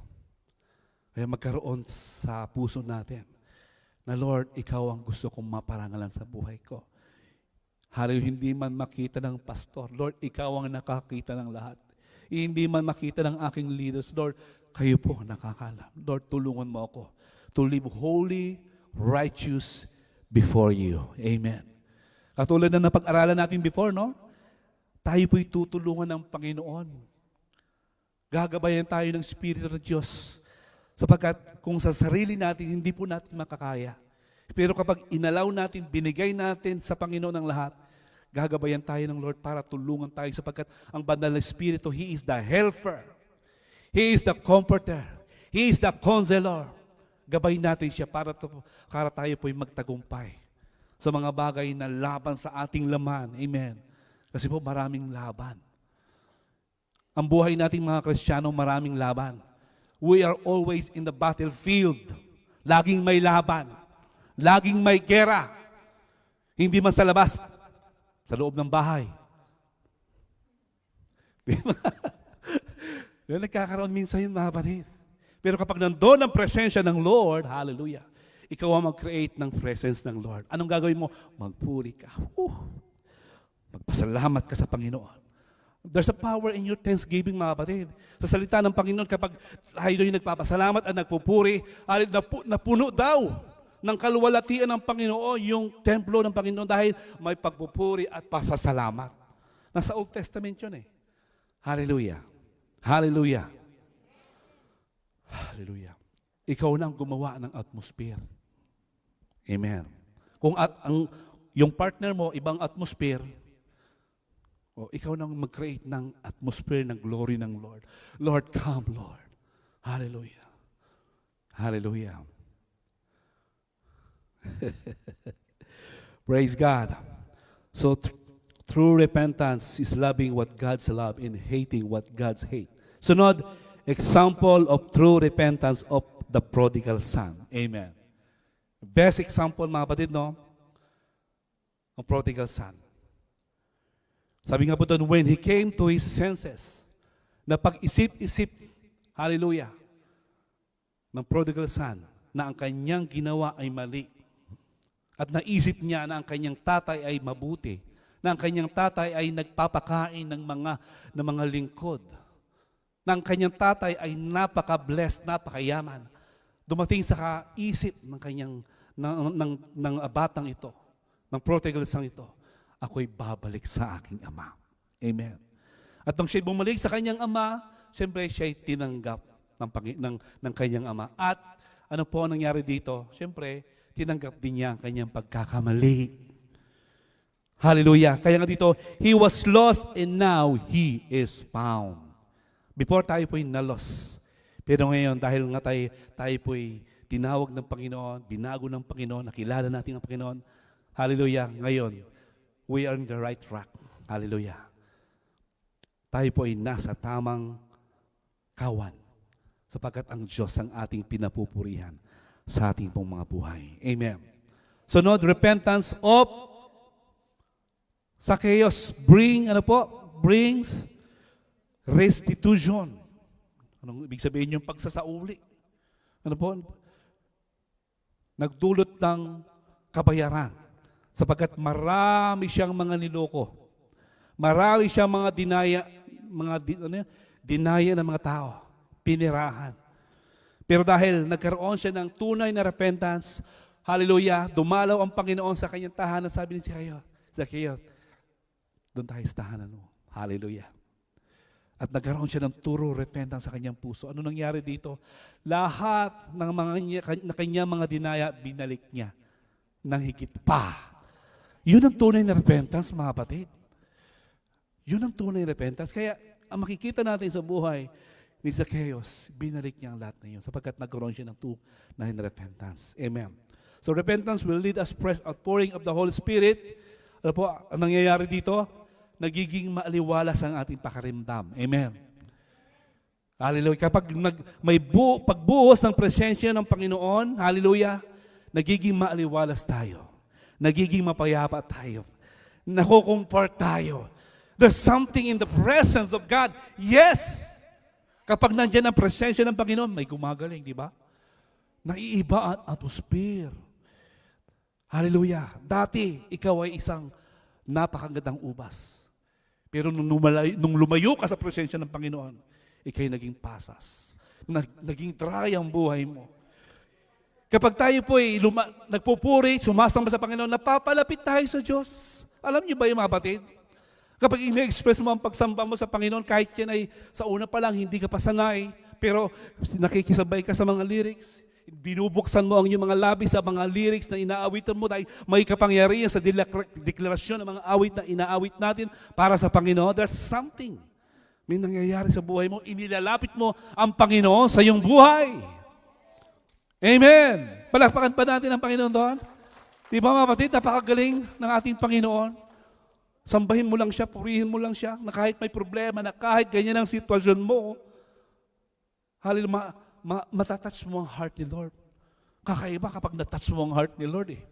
Kaya magkaroon sa puso natin na Lord, Ikaw ang gusto kong maparangalan sa buhay ko. Hallelujah. Hindi man makita ng pastor, Lord, Ikaw ang nakakita ng lahat. Hindi man makita ng aking leaders, Lord, kayo po nakakalam. Lord, tulungan mo ako to live holy, righteous before you. Amen. Katulad na napag-aralan natin before, no? Tayo po'y tutulungan ng Panginoon. Gagabayan tayo ng Espiritu ng Diyos. Sapagkat kung sa sarili natin, hindi po natin makakaya. Pero kapag inalaw natin, binigay natin sa Panginoon ang lahat, gagabayan tayo ng Lord para tulungan tayo sapagkat ang banal na Espiritu, He is the helper. He is the comforter. He is the counselor. Gabayin natin siya para tayo po'y magtagumpay sa mga bagay na laban sa ating laman. Amen. Kasi po maraming laban. Ang buhay nating mga Kristiyano, maraming laban. We are always in the battlefield. Laging may laban. Laging may gera. Hindi man sa labas, sa loob ng bahay. Nagkakaroon minsan yun, mga kapatid. Pero kapag nandoon ang presensya ng Lord, hallelujah, ikaw ang mag-create ng presence ng Lord. Anong gagawin mo? Magpuri ka. Magpasalamat ka sa Panginoon. There's a power in your thanksgiving, mga kapatid. Sa salita ng Panginoon, kapag tayo yung nagpapasalamat at nagpupuri, napuno daw ng kaluwalhatian ng Panginoon yung templo ng Panginoon dahil may pagpupuri at pasasalamat. Nasa Old Testament yun eh. Hallelujah. Hallelujah. Hallelujah. Ikaw na ang gumawa ng atmosphere. Amen. Kung yung partner mo, ibang atmosphere, ikaw nang mag-create ng atmosphere ng glory ng Lord. Lord, come, Lord. Hallelujah. Hallelujah. Praise God. So, true repentance is loving what God's love and hating what God's hate. Sunod, example of true repentance of the prodigal son. Amen. Best example, mga kapatid, no? Ang prodigal son. Sabi nga po doon, when he came to his senses, na pag-isip-isip, hallelujah, ng prodigal son, na ang kanyang ginawa ay mali, at naisip niya na ang kanyang tatay ay mabuti, na ang kanyang tatay ay nagpapakain ng mga lingkod. Na ang kanyang tatay ay napaka-blessed, napakayaman. Dumating sa kaisip ng batang ito, ng prodigal son ito, ako'y babalik sa aking ama. Amen. At nang siya'y bumalik sa kanyang ama, siyempre siya'y tinanggap ng kanyang ama. At ano po ang nangyari dito? Siyempre, tinanggap din niya ang kanyang pagkakamali. Hallelujah. Kaya nga dito, he was lost and now he is found. Before tayo po'y nalos. Pero ngayon, dahil nga tayo po'y tinawag ng Panginoon, binago ng Panginoon, nakilala natin ang Panginoon. Hallelujah. Ngayon, we are in the right track. Hallelujah. Tayo po'y nasa tamang kawan. Sapagkat ang Diyos ang ating pinapupurihan sa ating pong mga buhay. Amen. So, repentance of Zacchaeus brings restitution. Anong ibig sabihin yung pagsasauli? Ano po? Nagdulot ng kabayaran. Sapagkat marami siyang mga niloko. Marami siyang mga dinaya ng mga tao. Pinirahan. Pero dahil nagkaroon siya ng tunay na repentance, hallelujah, dumalaw ang Panginoon sa kanyang tahanan. Sabi ni Zacchaeus, doon tayo sa tahanan mo. Hallelujah. At nagkaroon siya ng true repentance sa kanyang puso. Ano nangyari dito? Lahat ng kanyang mga dinaya, binalik niya ng higit pa. Yun ang tunay na repentance, mga kapatid. Yun ang tunay na repentance. Kaya ang makikita natin sa buhay ni Zacchaeus, binalik niya ang lahat na yun sapagkat nagkaroon siya ng tunay na repentance. Amen. So repentance will lead us press outpouring of the Holy Spirit. Ano po ang nangyayari dito? Nagiging maaliwalas ang ating pakaramdam. Amen. Hallelujah. Kapag pagbuhos ng presensya ng Panginoon, hallelujah, nagiging maaliwalas tayo. Nagiging mapayapa tayo. Nakukumport tayo. There's something in the presence of God. Yes! Kapag nandiyan ang presensya ng Panginoon, may gumagaling, di ba? Naiiba ang atmosphere. Hallelujah. Dati, ikaw ay isang napakagandang ubas. Pero nung lumayo ka sa presensya ng Panginoon, ikay naging pasas. Naging dry ang buhay mo. Kapag tayo po ay nagpupuri, sumasamba sa Panginoon, napapalapit tayo sa Diyos. Alam niyo ba yung mga batid? Kapag ina-express mo ang pagsamba mo sa Panginoon, kahit yan ay sa una pa lang, hindi ka pa sanay, pero nakikisabay ka sa mga lyrics, binubuksan mo ang iyong mga labi sa mga lyrics na inaawitan mo dahil may kapangyarihan sa deklarasyon ng mga awit na inaawit natin para sa Panginoon. There's something may nangyayari sa buhay mo. Inilalapit mo ang Panginoon sa iyong buhay. Amen. Palakpakan pa natin ang Panginoon doon. Di ba mga kapatid, napakagaling ng ating Panginoon. Sambahin mo lang siya, purihin mo lang siya, na kahit may problema, na kahit ganyan ang sitwasyon mo, hallelujah, matatouch mo ang heart ni Lord. Kakaiba kapag natouch mo ang heart ni Lord eh.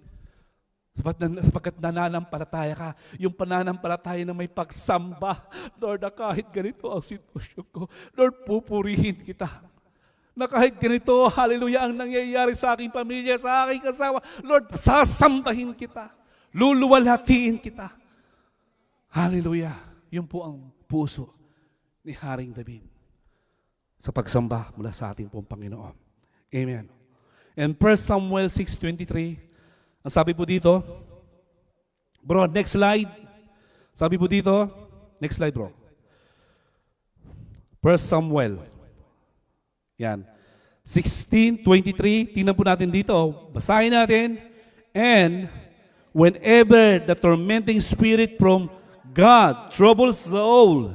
Sapagkat nananampalataya ka, yung pananampalataya na may pagsamba, Lord, na kahit ganito ang sitwasyon ko, Lord, pupurihin kita. Na kahit ganito, hallelujah, ang nangyayari sa aking pamilya, sa aking asawa, Lord, sasambahin kita. Luluwalhatiin kita. Hallelujah. Yun po ang puso ni Haring David sa pagsamba mula sa ating pong Panginoon. Amen. And 1 Samuel 6:23, ang sabi po dito, bro, next slide. Sabi po dito, next slide bro. 1 Samuel. Yan. 16:23, tingnan po natin dito. Basahin natin. And whenever the tormenting spirit from God troubles the soul,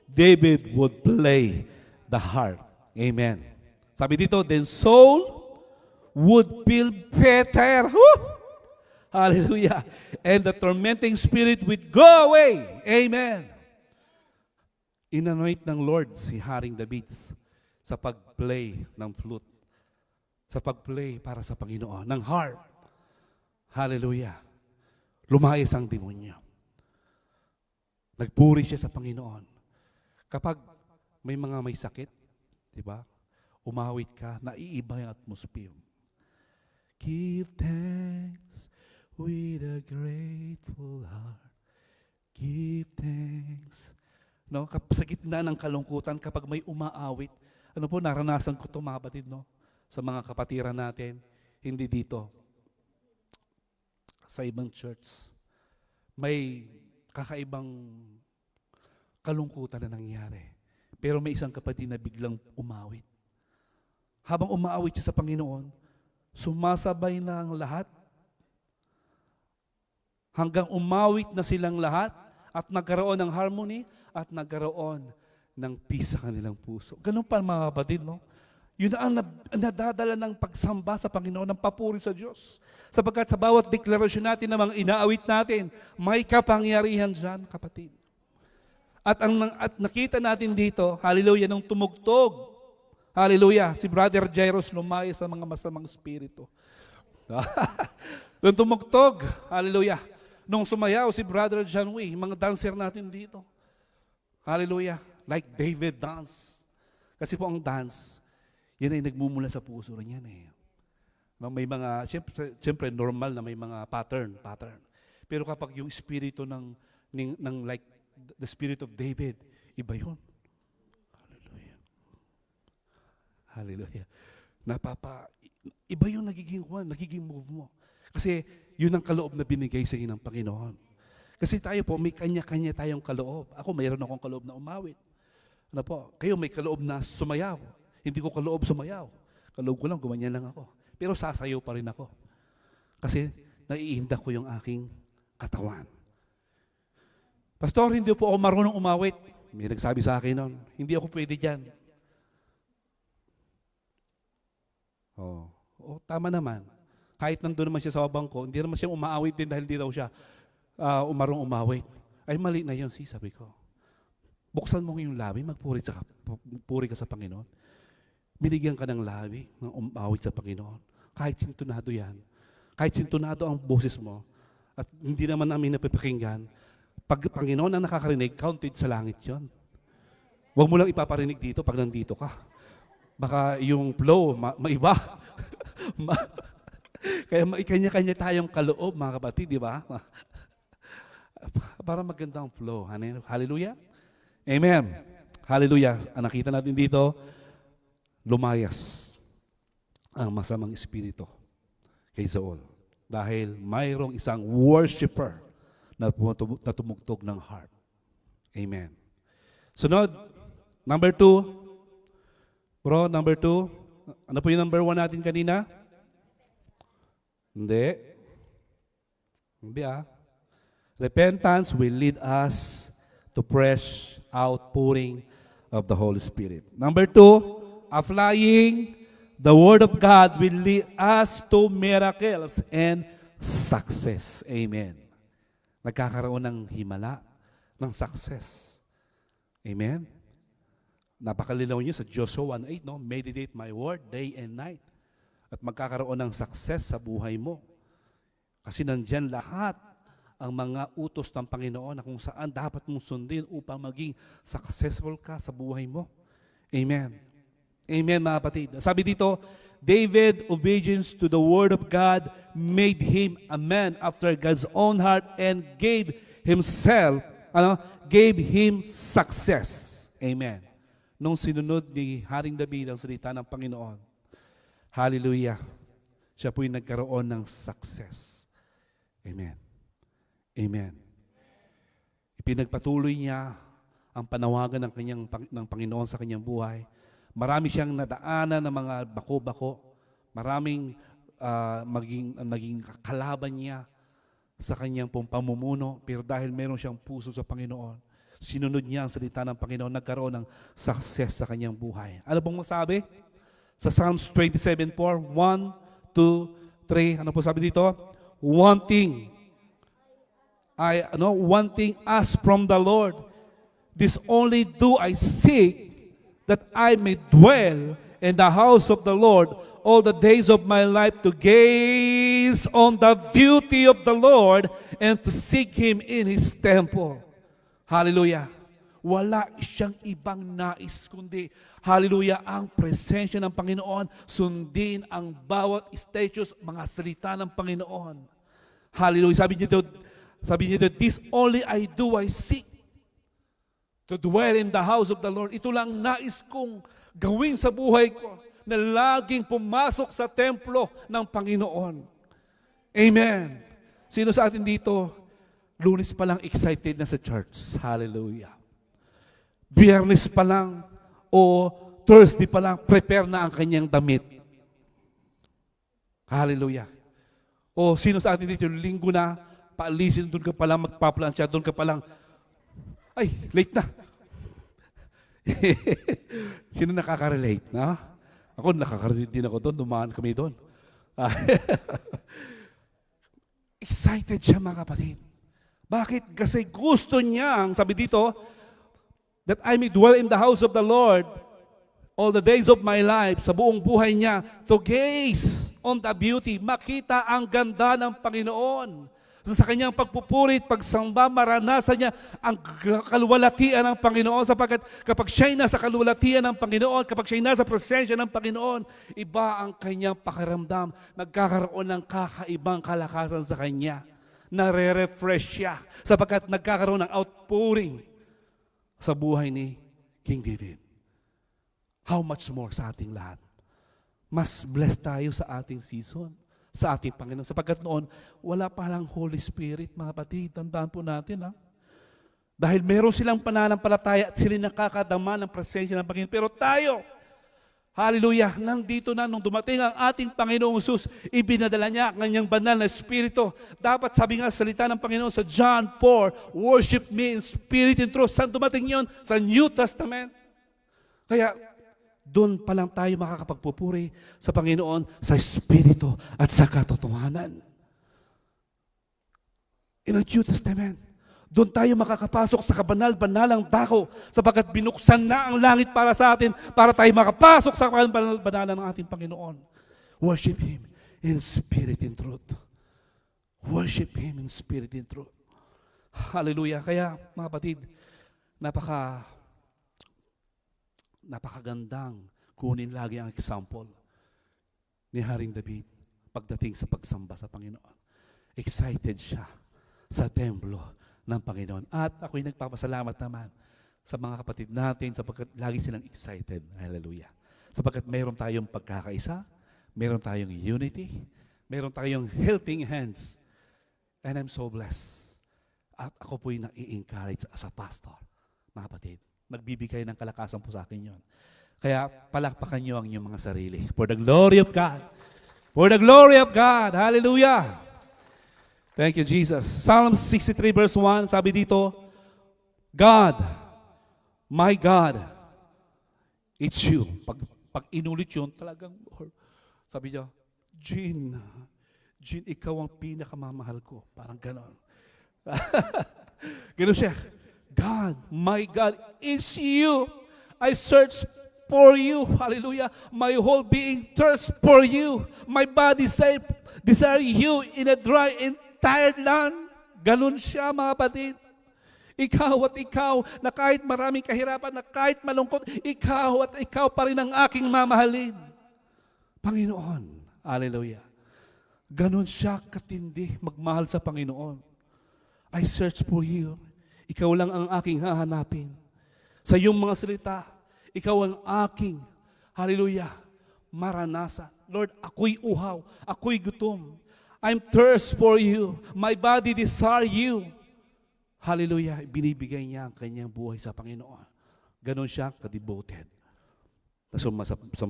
David would play the harp. Amen. Sabi dito, then soul would feel better. Woo! Hallelujah. And the tormenting spirit would go away. Amen. Inanoint ng Lord si Haring David sa pag-play ng flute. Sa pag-play para sa Panginoon, ng harp. Hallelujah. Lumayas ang demonyo. Nagpuri siya sa Panginoon. Kapag may mga may sakit, di ba? Umawit ka, naiiba yung atmosphere. Give thanks with a grateful heart. Give thanks. No, sa gitna ng kalungkutan, kapag may umaawit, ano po, naranasan ko ito mga kapatid, no? Sa mga kapatiran natin, hindi dito. Sa ibang church, may kakaibang kalungkutan na nangyari. Pero may isang kapatid na biglang umawit. Habang umaawit siya sa Panginoon, sumasabay na ang lahat. Hanggang umawit na silang lahat at nagkaroon ng harmony at nagkaroon ng peace sa kanilang puso. Ganun pa mga kapatid, no? Yun ang nadadala ng pagsamba sa Panginoon, ng papuri sa Diyos. Sapagkat sa bawat deklarasyon natin na mga inaawit natin, may kapangyarihan dyan, kapatid. At nakita natin dito, hallelujah, nung tumugtog, hallelujah, si Brother Jairus lumaya sa mga masamang spirito. Nung tumugtog, hallelujah, nung sumayaw si Brother John Wee, mga dancer natin dito, hallelujah, like David dance. Kasi po ang dance, yan ay nagmumula sa puso rin yan eh. No, may mga, siyempre normal na may mga pattern. Pero kapag yung espiritu ng like the spirit of David, iba yun. Hallelujah. Hallelujah. Iba yung nagiging move mo. Kasi yun ang kaloob na binigay sa inyo ng Panginoon. Kasi tayo po, may kanya-kanya tayong kaloob. Ako, mayroon akong kaloob na umawit. Ano po? Kayo may kaloob na sumayaw. Hindi ko kaloob sumayaw. Kaloob ko lang, gumanyan lang ako. Pero sasayaw pa rin ako. Kasi naiinda ko yung aking katawan. Pastor, hindi po ako marunong umawit. May nagsabi sa akin noon, hindi ako pwede dyan. Tama naman. Kahit nandun naman siya sa bangko, hindi naman siya umaawit din dahil hindi daw siya marunong umawit. Ay, mali na yun, sabi ko. Buksan mo yung labi, magpuri ka sa Panginoon. Binigyan ka ng labi ng umawit sa Panginoon. Kahit sintunado yan. Kahit sintunado ang boses mo, at hindi naman namin napapakinggan, pag Panginoon ang nakakarinig, counted sa langit yon. Huwag mo lang ipaparinig dito pag nandito ka. Baka yung flow, maiba. Kaya kanya-kanya tayong kaloob, mga kapatid, di ba? Para maganda ang flow. Hallelujah? Amen. Hallelujah. Ang nakita natin dito, lumayas ang masamang espiritu kay Saul. Dahil mayroong isang worshiper na tumugtog ng harp. Amen. Sunod, number 2. Bro, number 2. Ano po yung number 1 natin kanina? Hindi. Repentance will lead us to fresh outpouring of the Holy Spirit. Number 2, applying the Word of God will lead us to miracles and success. Amen. Nagkakaroon ng himala, ng success. Amen? Napakalinaw niyo sa Joshua 1:8, no? Meditate my word day and night. At magkakaroon ng success sa buhay mo. Kasi nandyan lahat ang mga utos ng Panginoon na kung saan dapat mong sundin upang maging successful ka sa buhay mo. Amen. Amen, mga kapatid. Sabi dito, David, obedience to the word of God made him a man after God's own heart and gave him success. Amen. Nung sinunod ni Haring David ang salita ng Panginoon, hallelujah, siya po'y nagkaroon ng success. Amen. Amen. Ipinagpatuloy niya ang panawagan ng Panginoon sa kanyang buhay. Marami siyang nadaanan ng mga bako-bako. Maraming maging kalaban niya sa kanyang pamumuno. Pero dahil meron siyang puso sa Panginoon, sinunod niya ang salita ng Panginoon, nagkaroon ng success sa kanyang buhay. Ano pong masabi? Sa Psalms 27:4, 1, 2, 3, ano po sabi dito? One thing ask from the Lord. This only do I seek, that I may dwell in the house of the Lord all the days of my life, to gaze on the beauty of the Lord and to seek Him in His temple. Hallelujah. Wala siyang ibang nais kundi, hallelujah, ang presensya ng Panginoon, sundin ang bawat status, mga salita ng Panginoon. Hallelujah. Sabi dito, sabi niya, this only I do, I seek to dwell in the house of the Lord. Ito lang nais kong gawin sa buhay ko, na laging pumasok sa templo ng Panginoon. Amen. Sino sa atin dito, Lunes pa lang excited na sa church? Hallelujah. Biyernes pa lang o Thursday pa lang, prepare na ang kanyang damit. Hallelujah. O sino sa atin dito, linggo na, paalisin, doon ka pa lang magpaplansya, doon ka pa lang, ay, late na. Sino nakaka-relate? Na? Ako, nakaka-relate din ako doon, dumaan kami doon. Excited siya mga kapatid. Bakit? Kasi gusto niyang, sabi dito, that I may dwell in the house of the Lord all the days of my life, sa buong buhay niya, to gaze on the beauty, makita ang ganda ng Panginoon. Sa kanyang pagpupurit, pagsamba, maranasan niya ang kaluwalhatian ng Panginoon, sapagkat kapag siya'y nasa kaluwalhatian ng Panginoon, kapag siya'y nasa presensya ng Panginoon, iba ang kanyang pakiramdam, nagkakaroon ng kakaibang kalakasan sa kanya, nare-refresh siya, sapagkat nagkakaroon ng outpouring sa buhay ni King David. How much more sa ating lahat? Mas blessed tayo sa ating season, sa ating Panginoon. Sapagkat noon, wala pa lang Holy Spirit, mga kapatid. Tandaan po natin, ha? Dahil meron silang pananampalataya at sila nakakadama ng presensya ng Panginoon. Pero tayo, hallelujah, nandito na nung dumating ang ating Panginoong Jesus, ibinadala niya ang kanyang banal na Espiritu. Dapat sabi nga sa salita ng Panginoon sa John 4, worship me in spirit and truth. Saan dumating yon? Sa New Testament. Kaya, doon pa lang tayo makakapagpupuri sa Panginoon sa Espiritu at sa katotohanan. In the New Testament, doon tayo makakapasok sa kabanal-banalang dako sapagkat binuksan na ang langit para sa atin para tayo makapasok sa kabanal-banalan ng ating Panginoon. Worship Him in spirit and truth. Worship Him in spirit and truth. Hallelujah. Kaya mga kapatid, napakagandang kunin lagi ang example ni Haring David pagdating sa pagsamba sa Panginoon. Excited siya sa templo ng Panginoon. At ako'y nagpapasalamat naman sa mga kapatid natin sapagkat lagi silang excited. Hallelujah. Sapagkat mayroon tayong pagkakaisa, mayroon tayong unity, mayroon tayong helping hands. And I'm so blessed. At ako po'y nai-encourage as a pastor, mga kapatid. Nagbibigay ng kalakasan po sa akin yon. Kaya palakpakan nyo ang inyong mga sarili. For the glory of God. For the glory of God. Hallelujah. Thank you, Jesus. Psalm 63 verse 1, sabi dito, God, my God, it's you. Pag inulit yun, talagang, sabi niya, Jean, ikaw ang pinakamamahal ko. Parang ganon. Ganon siya. God, my God, it's you. I search for you. Hallelujah. My whole being thirsts for you. My body desire you in a dry and tired land. Ganun siya, mga kapatid. Ikaw at ikaw, na kahit maraming kahirapan, na kahit malungkot, ikaw at ikaw pa rin ang aking mamahalin. Panginoon. Hallelujah. Ganun siya katindi, magmahal sa Panginoon. I search for you. Ikaw lang ang aking hahanapin. Sa iyong mga salita, ikaw ang aking, hallelujah, maranasan. Lord, ako'y uhaw, ako'y gutom. I'm thirst for you. My body desire you. Hallelujah, binibigay niya ang kanyang buhay sa Panginoon. Ganon siya ka-devoted na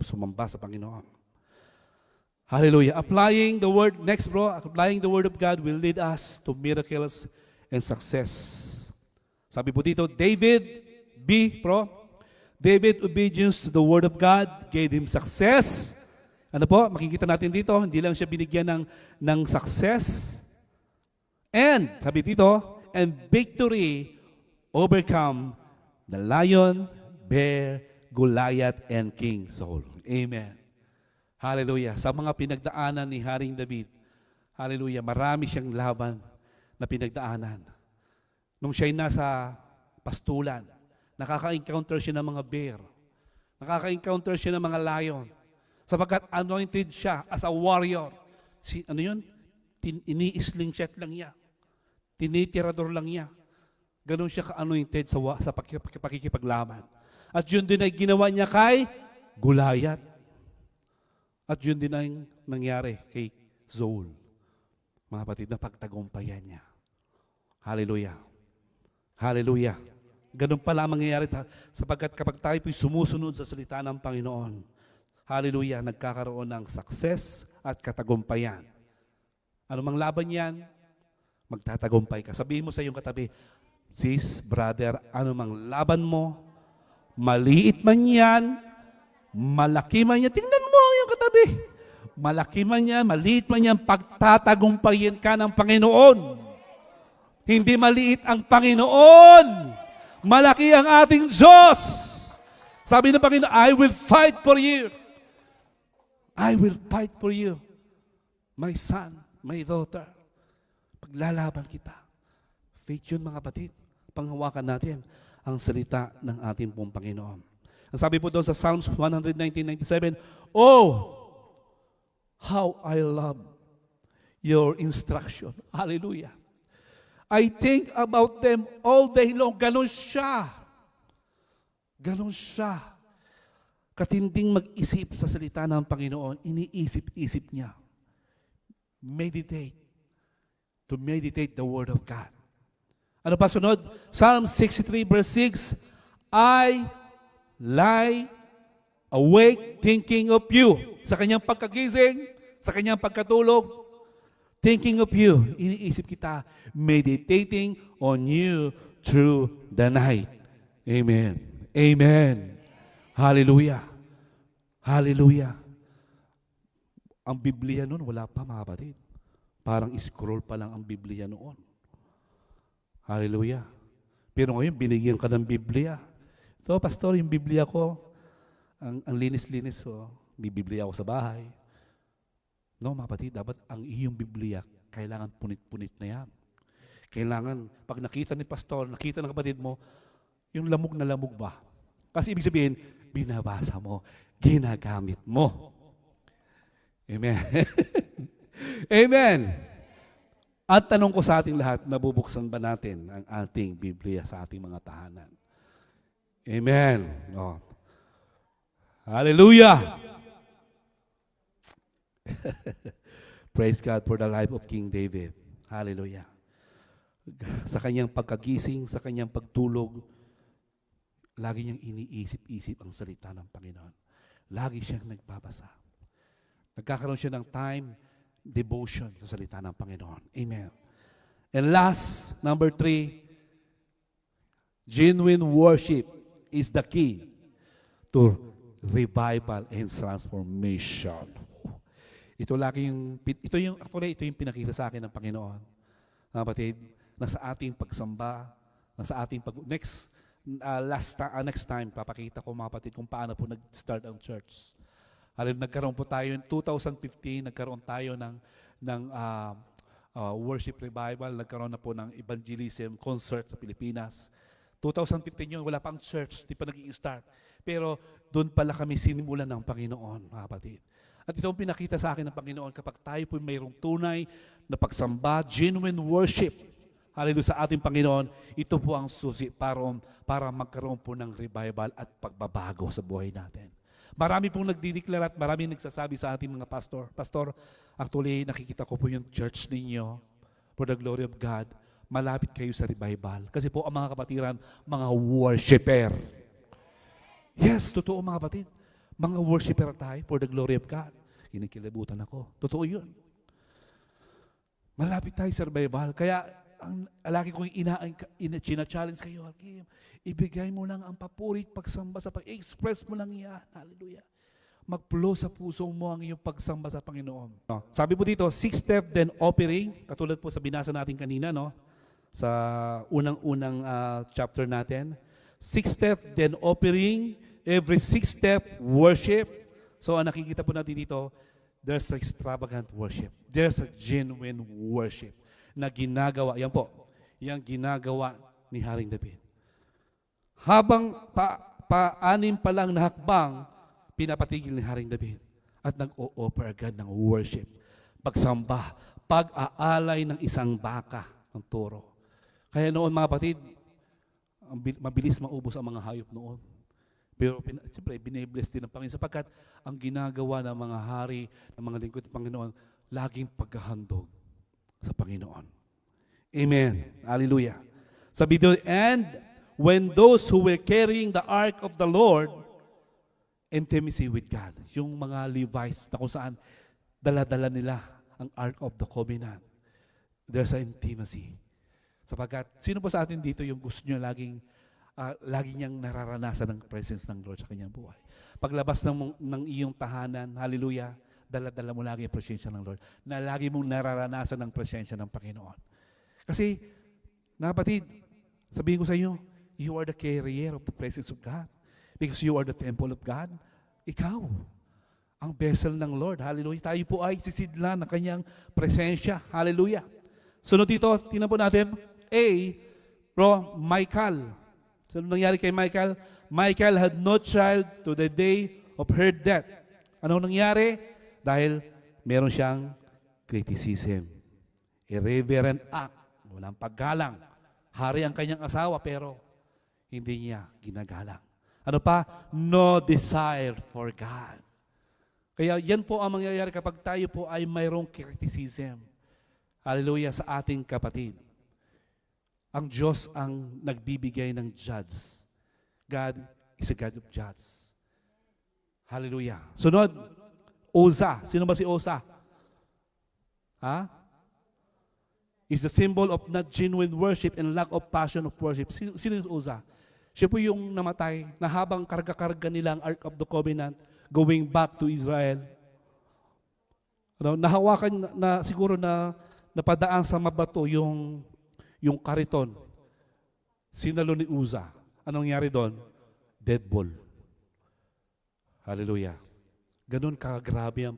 sumamba sa Panginoon. Hallelujah. Applying the word, next bro, applying the word of God will lead us to miracles and success. Sabi po dito, David, David obedience to the word of God gave him success. Ano po, makikita natin dito, hindi lang siya binigyan ng success. And, sabi dito, and victory overcome the lion, bear, Goliath, and King Saul. Amen. Hallelujah. Sa mga pinagdaanan ni Haring David, hallelujah, marami siyang laban na pinagdaanan. Nung siya'y nasa pastulan, nakaka-encounter siya ng mga bear. Nakaka-encounter siya ng mga lion. Sapagkat anointed siya as a warrior. Ano yun? Ini-slingshot lang niya. Tinitirador lang niya. Ganon siya ka-anointed sa pakikipaglaban. At yun din ay ginawa niya kay Goliath. At yun din ay nangyari kay Saul. Mga kapatid, napagtagumpayan niya. Hallelujah. Hallelujah. Ganun pala ang mangyayari sapagkat kapag tayo po'y sumusunod sa salita ng Panginoon, hallelujah, nagkakaroon ng success at katagumpayan. Ano mang laban yan, magtatagumpay ka. Sabihin mo sa iyong katabi, sis, brother, ano mang laban mo, maliit man yan, malaki man yan, tingnan mo ang iyong katabi. Malaki man yan, maliit man yan, pagtatagumpayin ka ng Panginoon. Hindi maliit ang Panginoon. Malaki ang ating Diyos. Sabi ng Panginoon, I will fight for you. I will fight for you. My son, my daughter. Paglalaban kita. Faith yun mga kapatid. Panghawakan natin ang salita ng ating pong Panginoon. Ang sabi po doon sa Psalms 119:97, oh, how I love your instruction. Hallelujah. I think about them all day long. Ganon siya. Ganon siya. Katinding mag-isip sa salita ng Panginoon, iniisip-isip niya. Meditate. To meditate the Word of God. Ano pa sunod? Psalm 63 verse 6, I lie awake thinking of you. Sa kanyang pagkagising, sa kanyang pagkatulog, thinking of you. Iniisip kita, meditating on you through the night. Amen. Amen. Hallelujah. Hallelujah. Ang Biblia noon, wala pa mga kapatid. Parang scroll pa lang ang Biblia noon. Hallelujah. Pero ngayon, binigyan ka ng Biblia. Ito, pastor, yung Biblia ko, ang linis-linis. So, may Biblia ako sa bahay. No, mga kapatid, dapat ang iyong Biblia, kailangan punit-punit na yan. Kailangan, pag nakita ni pastor, nakita ng kapatid mo, yung lamog na lamog ba? Kasi ibig sabihin, binabasa mo, ginagamit mo. Amen. Amen. At tanong ko sa ating lahat, nabubuksan ba natin ang ating Biblia sa ating mga tahanan? Amen. Oh. Hallelujah. Praise God for the life of King David. Hallelujah. Sa kanyang pagkagising, sa kanyang pagtulog, lagi niyang iniisip-isip ang salita ng Panginoon. Lagi siyang nagbabasa. Nagkakaroon siya ng time, devotion sa salita ng Panginoon. Amen. And last, number 3, genuine worship is the key to revival and transformation. Ito yung pinakita sa akin ng Panginoon. Mga kapatid, nasa ating pagsamba, nasa ating next time, papakita ko mga kapatid kung paano po nag-start ang church. Nagkaroon po tayo in 2015, nagkaroon tayo ng worship revival, nagkaroon na po ng evangelism concert sa Pilipinas. 2015 yun, wala pang church, di pa nag-i-start. Pero doon pala kami sinimulan ng Panginoon, mga kapatid. At ito ang pinakita sa akin ng Panginoon kapag tayo po mayroong tunay na pagsamba, genuine worship, hallelujah, sa ating Panginoon, ito po ang susi para magkaroon po ng revival at pagbabago sa buhay natin. Marami pong nagdideklara at marami nagsasabi sa ating mga pastor, Pastor, actually nakikita ko po yung church ninyo, for the glory of God, malapit kayo sa revival. Kasi po ang mga kapatiran, mga worshiper. Yes, totoo mga kapatid. Mga worshiper tayo for the glory of God. Kinikilabutan ako. Totoo yun. Malapit tayo sa revival. Kaya, ang lagi kong challenge kayo, Hakim, ibigay mo lang ang papurit pagsamba sa pag-express mo lang yan. Hallelujah. Magpulo sa puso mo ang iyong pagsamba sa Panginoon. Sabi po dito, 6-step then offering, katulad po sa binasa natin kanina, no? Sa unang-unang chapter natin. 6-step then offering, every 6-step worship. So ang nakikita po natin dito, there's extravagant worship. There's a genuine worship na ginagawa, yan po, yung ginagawa ni Haring David. Habang paanim pa lang na hakbang, pinapatigil ni Haring David at nag-o-offer agad ng worship, pagsamba, pag-aalay ng isang baka ng toro. Kaya noon mga kapatid, mabilis maubos ang mga hayop noon. Pero siyempre, binibless din ng Panginoon sapagkat ang ginagawa ng mga hari, ng mga lingkod ng Panginoon, laging paghahandog sa Panginoon. Amen. Hallelujah. Sabi doon, and when those who were carrying the ark of the Lord, intimacy with God. Yung mga Levites na kung saan dala-dala nila ang ark of the covenant. There's an intimacy. Sapagkat, sino po sa atin dito yung gusto nyo lagi niyang nararanasan ng presence ng Lord sa kanyang buhay? Paglabas ng iyong tahanan, hallelujah, dala-dala mo lagi ang presensya ng Lord, na lagi mong nararanasan ang presensya ng Panginoon. Kasi, napatid, sabihin ko sa inyo, you are the carrier of the presence of God. Because you are the temple of God. Ikaw, ang vessel ng Lord. Hallelujah. Tayo po ay sisidlan ng kanyang presensya. Hallelujah. Sunod dito, tingnan po natin, Michael. So, nangyari kay Michael? Michael had no child to the day of her death. Anong nangyari? Dahil meron siyang criticism. Irreverent act. Walang paggalang. Hari ang kanyang asawa pero hindi niya ginagalang. Ano pa? No desire for God. Kaya yan po ang mangyayari kapag tayo po ay mayroong criticism. Hallelujah sa ating kapatid. Ang Diyos ang nagbibigay ng judge. God is a God of judge. Hallelujah. Sunod, Uzzah. Sino ba si Uzzah? Is the symbol of not genuine worship and lack of passion of worship. Sino yung Uzzah? Siya po yung namatay na habang karga-karga nila ang Ark of the Covenant going back to Israel. Nahawakan na siguro na napadaan sa mabato yung kariton. Sinalo ni Uzzah. Anong nangyari doon? Dead ball. Hallelujah. Ganun kagrabe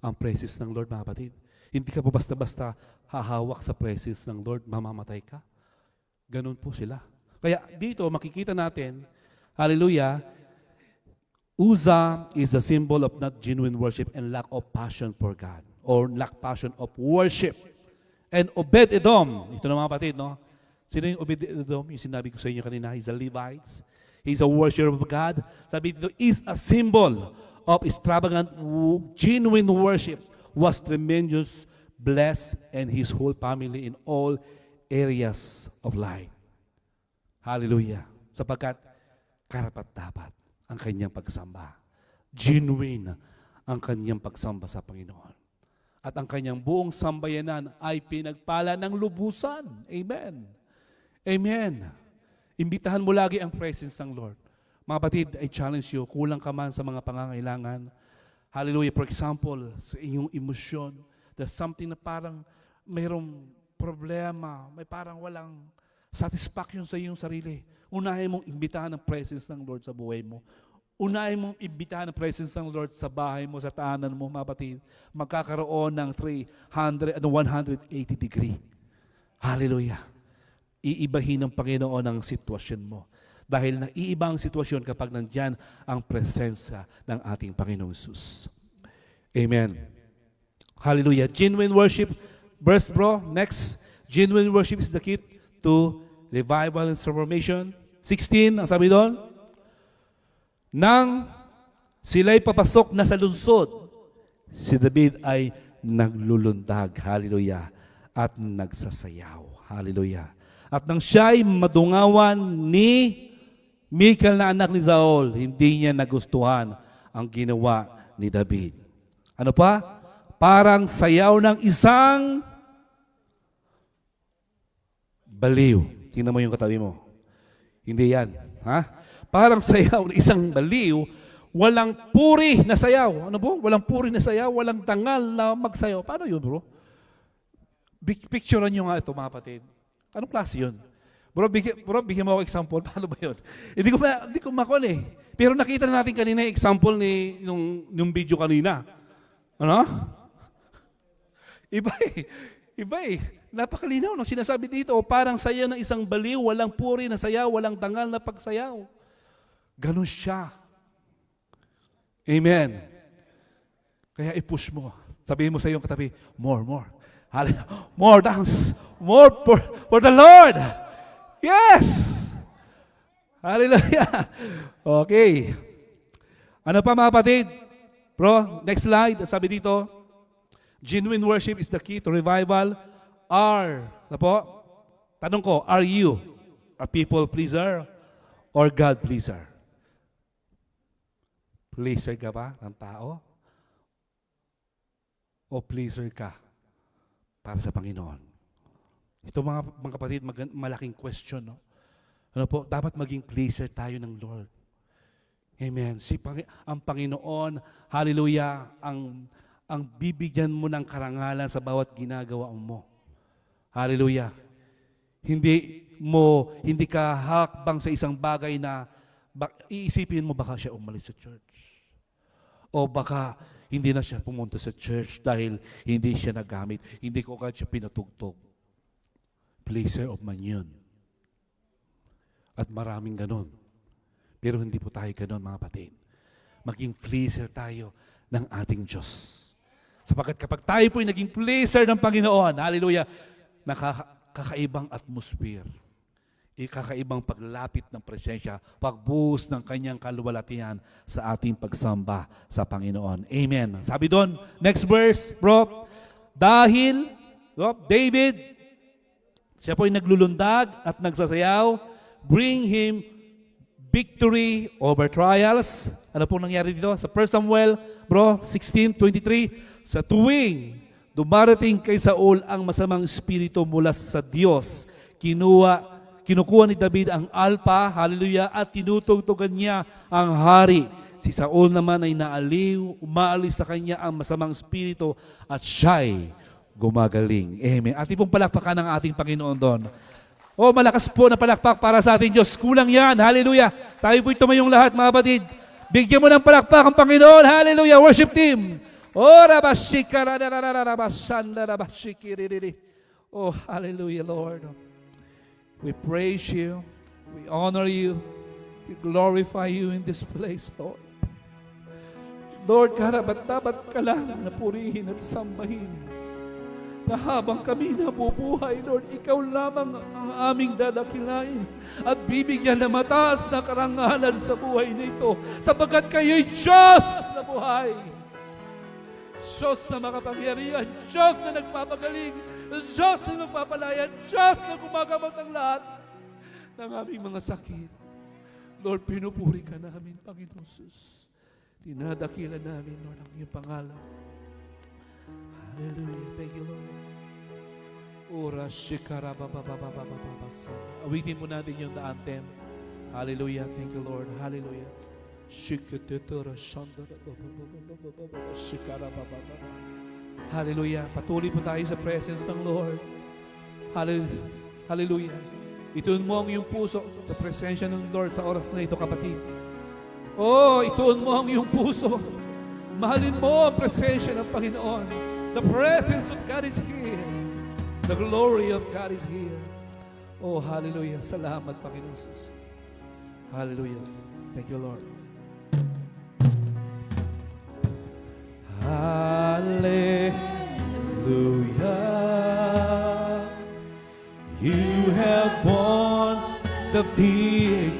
ang presence ng Lord, mga kapatid. Hindi ka po basta-basta hahawak sa presence ng Lord, mamamatay ka. Ganun po sila. Kaya dito makikita natin, hallelujah, Uzzah is the symbol of not genuine worship and lack of passion for God or lack passion of worship. And Obed-Edom, ito na mga kapatid, no? Sino yung Obed-Edom? Yung sinabi ko sa inyo kanina, he's a Levites. He's a worshiper of God. Sabi dito, is a symbol of extravagant, genuine worship, was tremendous, blessed, and his whole family in all areas of life. Hallelujah. Sapagkat karapat-dapat ang kanyang pagsamba. Genuine ang kanyang pagsamba sa Panginoon. At ang kanyang buong sambayanan ay pinagpala ng lubusan. Amen. Amen. Imbitahan mo lagi ang presence ng Lord. Mga batid, I challenge you, kulang ka man sa mga pangangailangan. Hallelujah. For example, sa inyong emosyon, there's something na parang mayroong problema, may parang walang satisfaction sa iyong sarili. Unahin mong imbitahan ang presence ng Lord sa buhay mo. Unahin mong imbitahan ang presence ng Lord sa bahay mo, sa tahanan mo, mga batid. Magkakaroon ng 180 degree. Hallelujah. Iibahin ng Panginoon ang sitwasyon mo. Dahil naiiba ang sitwasyon kapag nandyan ang presensya ng ating Panginoong Jesus. Amen. Hallelujah. Genuine worship. Verse bro, next. Genuine worship is the key to revival and transformation. 16, ang sabi doon, nang sila'y papasok na sa lungsod, si David ay naglulundag. Hallelujah. At nagsasayaw. Hallelujah. At nang siya'y madungawan ni Michal na anak ni Saul, hindi niya nagustuhan ang ginawa ni David. Ano pa? Parang sayaw ng isang baliw. Tingnan mo yung katabi mo. Hindi yan. Parang sayaw ng isang baliw, walang puri na sayaw. Ano po? Walang puri na sayaw, walang dangal na magsayaw. Paano yun, bro? Picturean nyo nga ito, mga kapatid. Anong klase yun? Bro, bigyan mo ako example. Paano ba yun? Hindi ko makon eh. Pero nakita na natin kanina yung example nung video kanina. Ano? Iba eh. Napakalinaw ng sinasabi dito. Parang sayaw ng isang baliw, walang puri na sayaw, walang dangal na pagsayaw. Ganon siya. Amen. Kaya i-push mo. Sabihin mo sa iyong katabi, more. More dance. More for the Lord. Yes! Hallelujah! Okay. Ano pa mga kapatid? Bro, next slide. Sabi dito, genuine worship is the key to revival. Ano po? Tanong ko, are you a people pleaser or God pleaser? Pleaser ka ba ng tao? O pleaser ka para sa Panginoon? Ito mga kapatid, malaking question, no? Ano po? Dapat maging pleaser tayo ng Lord. Amen. Ang Panginoon, hallelujah, ang bibigyan mo ng karangalan sa bawat ginagawa mo. Hallelujah. Hindi ka hakbang sa isang bagay na iisipin mo baka siya umalis sa church. O baka hindi na siya pumunta sa church dahil hindi siya nagamit. Hindi ko agad siya pinatugtog. Pleaser of man yun. At maraming ganon. Pero hindi po tayo ganon, mga kapatid. Maging pleaser tayo ng ating Diyos. Sapagkat kapag tayo po'y naging pleaser ng Panginoon, hallelujah, nakakaibang atmosphere. Kakaibang paglapit ng presensya, pagbuhos ng kanyang kaluwalhatian sa ating pagsamba sa Panginoon. Amen. Sabi doon, next verse, bro, dahil, David, siya po'y naglulundag at nagsasayaw, bring him victory over trials. Ano pong nangyari dito? Sa 1 Samuel, bro, 16:23, sa tuwing dumarating kay Saul ang masamang espiritu mula sa Diyos, kinukuha ni David ang alpa, hallelujah, at tinutugtugan niya ang hari. Si Saul naman ay naaliw, umaalis sa kanya ang masamang espiritu at siya'y gumagaling. Amen. Ating pong palakpakan ng ating Panginoon doon. Oh, malakas po na palakpak para sa ating Diyos. Kulang yan. Hallelujah. Tayo po'y tumayong lahat, mga batid. Bigyan mo ng palakpak ang Panginoon. Hallelujah. Worship team. Oh, oh, hallelujah, Lord. We praise you. We honor you. We glorify you in this place, Lord. Lord, karapat-dapat ka lang na purihin at sambahin. Na habang kami nabubuhay, Lord, ikaw lamang ang aming dadakilain at bibigyan na mataas na karangalan sa buhay nito sapagkat kayo'y Diyos na buhay. Diyos na makapangyarihan, Diyos na nagpapagaling, Diyos na nagpapalaya, Diyos na gumagamot ng lahat ng aming mga sakit. Lord, pinupuri ka namin, Panginoon Jesus. Dinadakila namin, Lord, ang iyong pangalan. Hallelujah. Thank you, Lord. Ora shikara baba baba baba baba. Awitin mo natin yung the anthem. Hallelujah. Thank you, Lord. Hallelujah. Shikatutura shandara baba baba baba shikara baba baba. Hallelujah. Patuloy po tayo sa presence ng Lord. Hallelujah. Ituon mo ang iyong puso sa presensya ng Lord sa oras na ito, kapatid. Oh, ituon mo ang iyong puso. Mahalin mo ang presensya ng Panginoon. The presence of God is here. The glory of God is here. Oh, hallelujah. Salamat, Panginoon Jesus. Hallelujah. Thank you, Lord. Hallelujah. You have won the victory.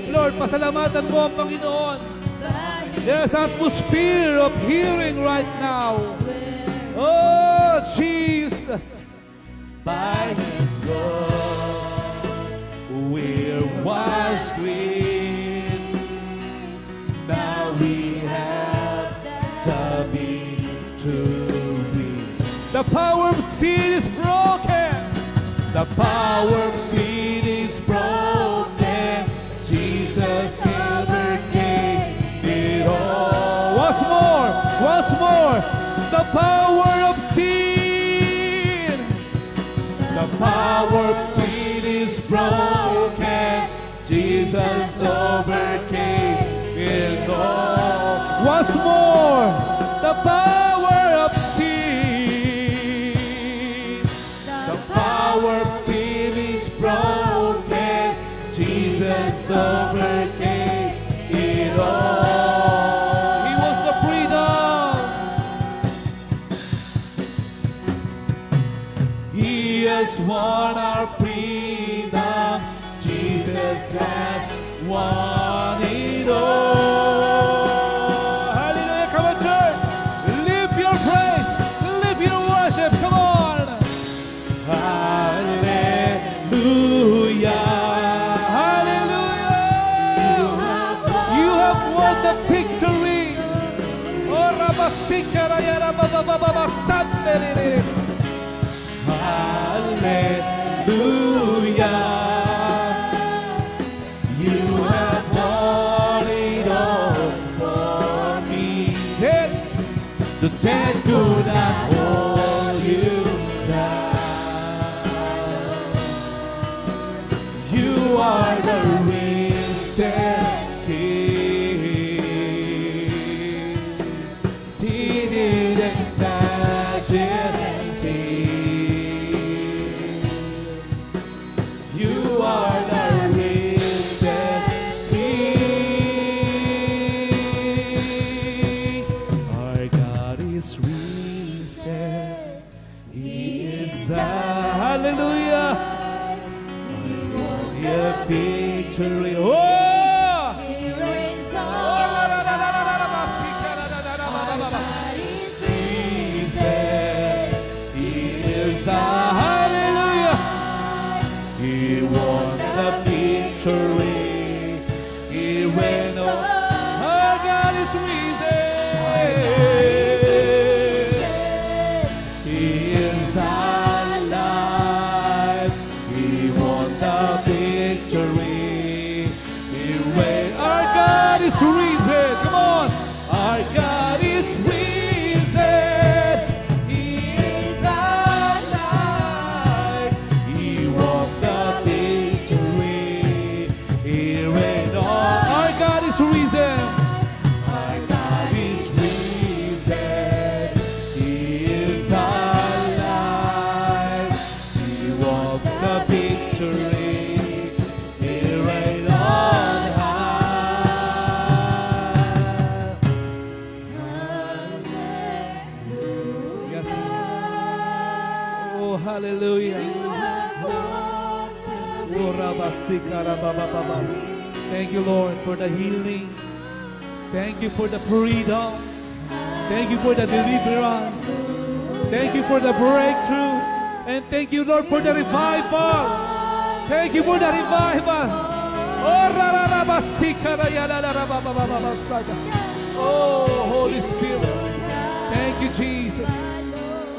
Lord. Pasalamatan mo ang Panginoon. There's atmosphere of healing right now. Oh, Jesus. By His blood, we're washed clean. Now we have the victory. The power of sin is broken. The power of sin is broken. Jesus overcame it all. Once more, once more. The power of sin. The power of sin is broken. Jesus overcame it all. Once more. The power of sin. The power of sin is broken. Jesus overcame it all. He was the freedom. He has won our freedom. Jesus has won it all. Hallelujah. Come on, church. Lift your praise. Lift your worship. Come on. Hallelujah. You have won the victory. Oh, Rabasikara ya Rabababa Sandere. Hallelujah. You have won it all for me. Hey, the dead could not hold you down. You are the risen King, seated in majesty. You are the risen King. Our God is risen. He is hallelujah. Hallelujah, victory. Oh! He reigns Oh, on. la, la, la, la, la, la, la, Risen. He is hallelujah. He won the victory. He reigns on. Our God is risen. He is alive. He won the victory. He reigns. Our God is risen. Come on. Our God is risen. He is alive. He won the victory. He reigns on. Our God is risen. Our God is risen. He is alive. He won the victory. He reigns on high. Yes. Oh, hallelujah. Oh, Rabasikara. Thank you, Lord, for the healing. Thank you for the freedom. Thank you for the deliverance. Thank you for the breakthrough. And thank you, Lord, for the revival. Thank you for the revival. Oh, oh, Holy Spirit. Thank you, Jesus.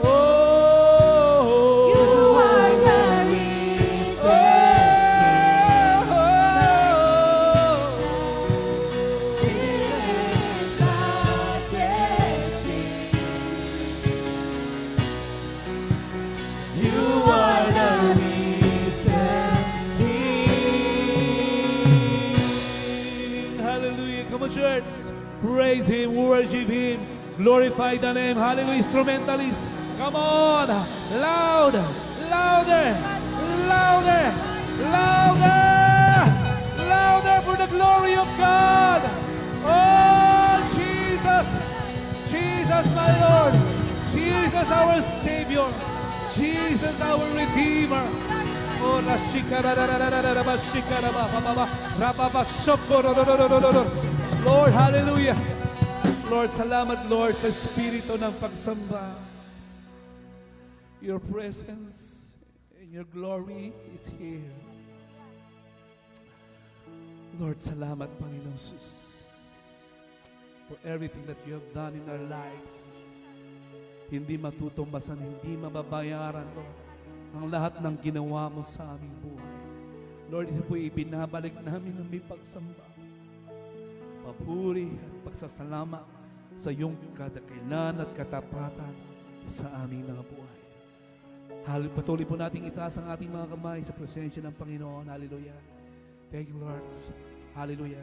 Oh, You are the risen You are the risen King. Hallelujah. Come on, church. Praise Him, worship Him, glorify the name. Hallelujah. Instrumentalists. Come on. Loud, louder, louder, louder, louder for the glory of God. Oh, Jesus. Jesus, my Lord. Jesus, our Savior. Jesus, our Redeemer. Oh, Lord, hallelujah. Lord, salamat, Lord, sa espiritu ng pagsamba. Your presence and your glory is here. Lord, salamat, Panginoon Jesus, for everything that you have done in our lives. Hindi matutumbasan, hindi mababayaran, Lord, ang lahat ng ginawa mo sa aming buhay. Lord, ito po ibinabalik namin ng may pagsamba. Papuri at pagsasalamat sa iyong kadakilan at katapatan sa aming mga buhay. Patuloy po nating itaas ang ating mga kamay sa presensya ng Panginoon. Hallelujah. Thank you, Lord. Hallelujah.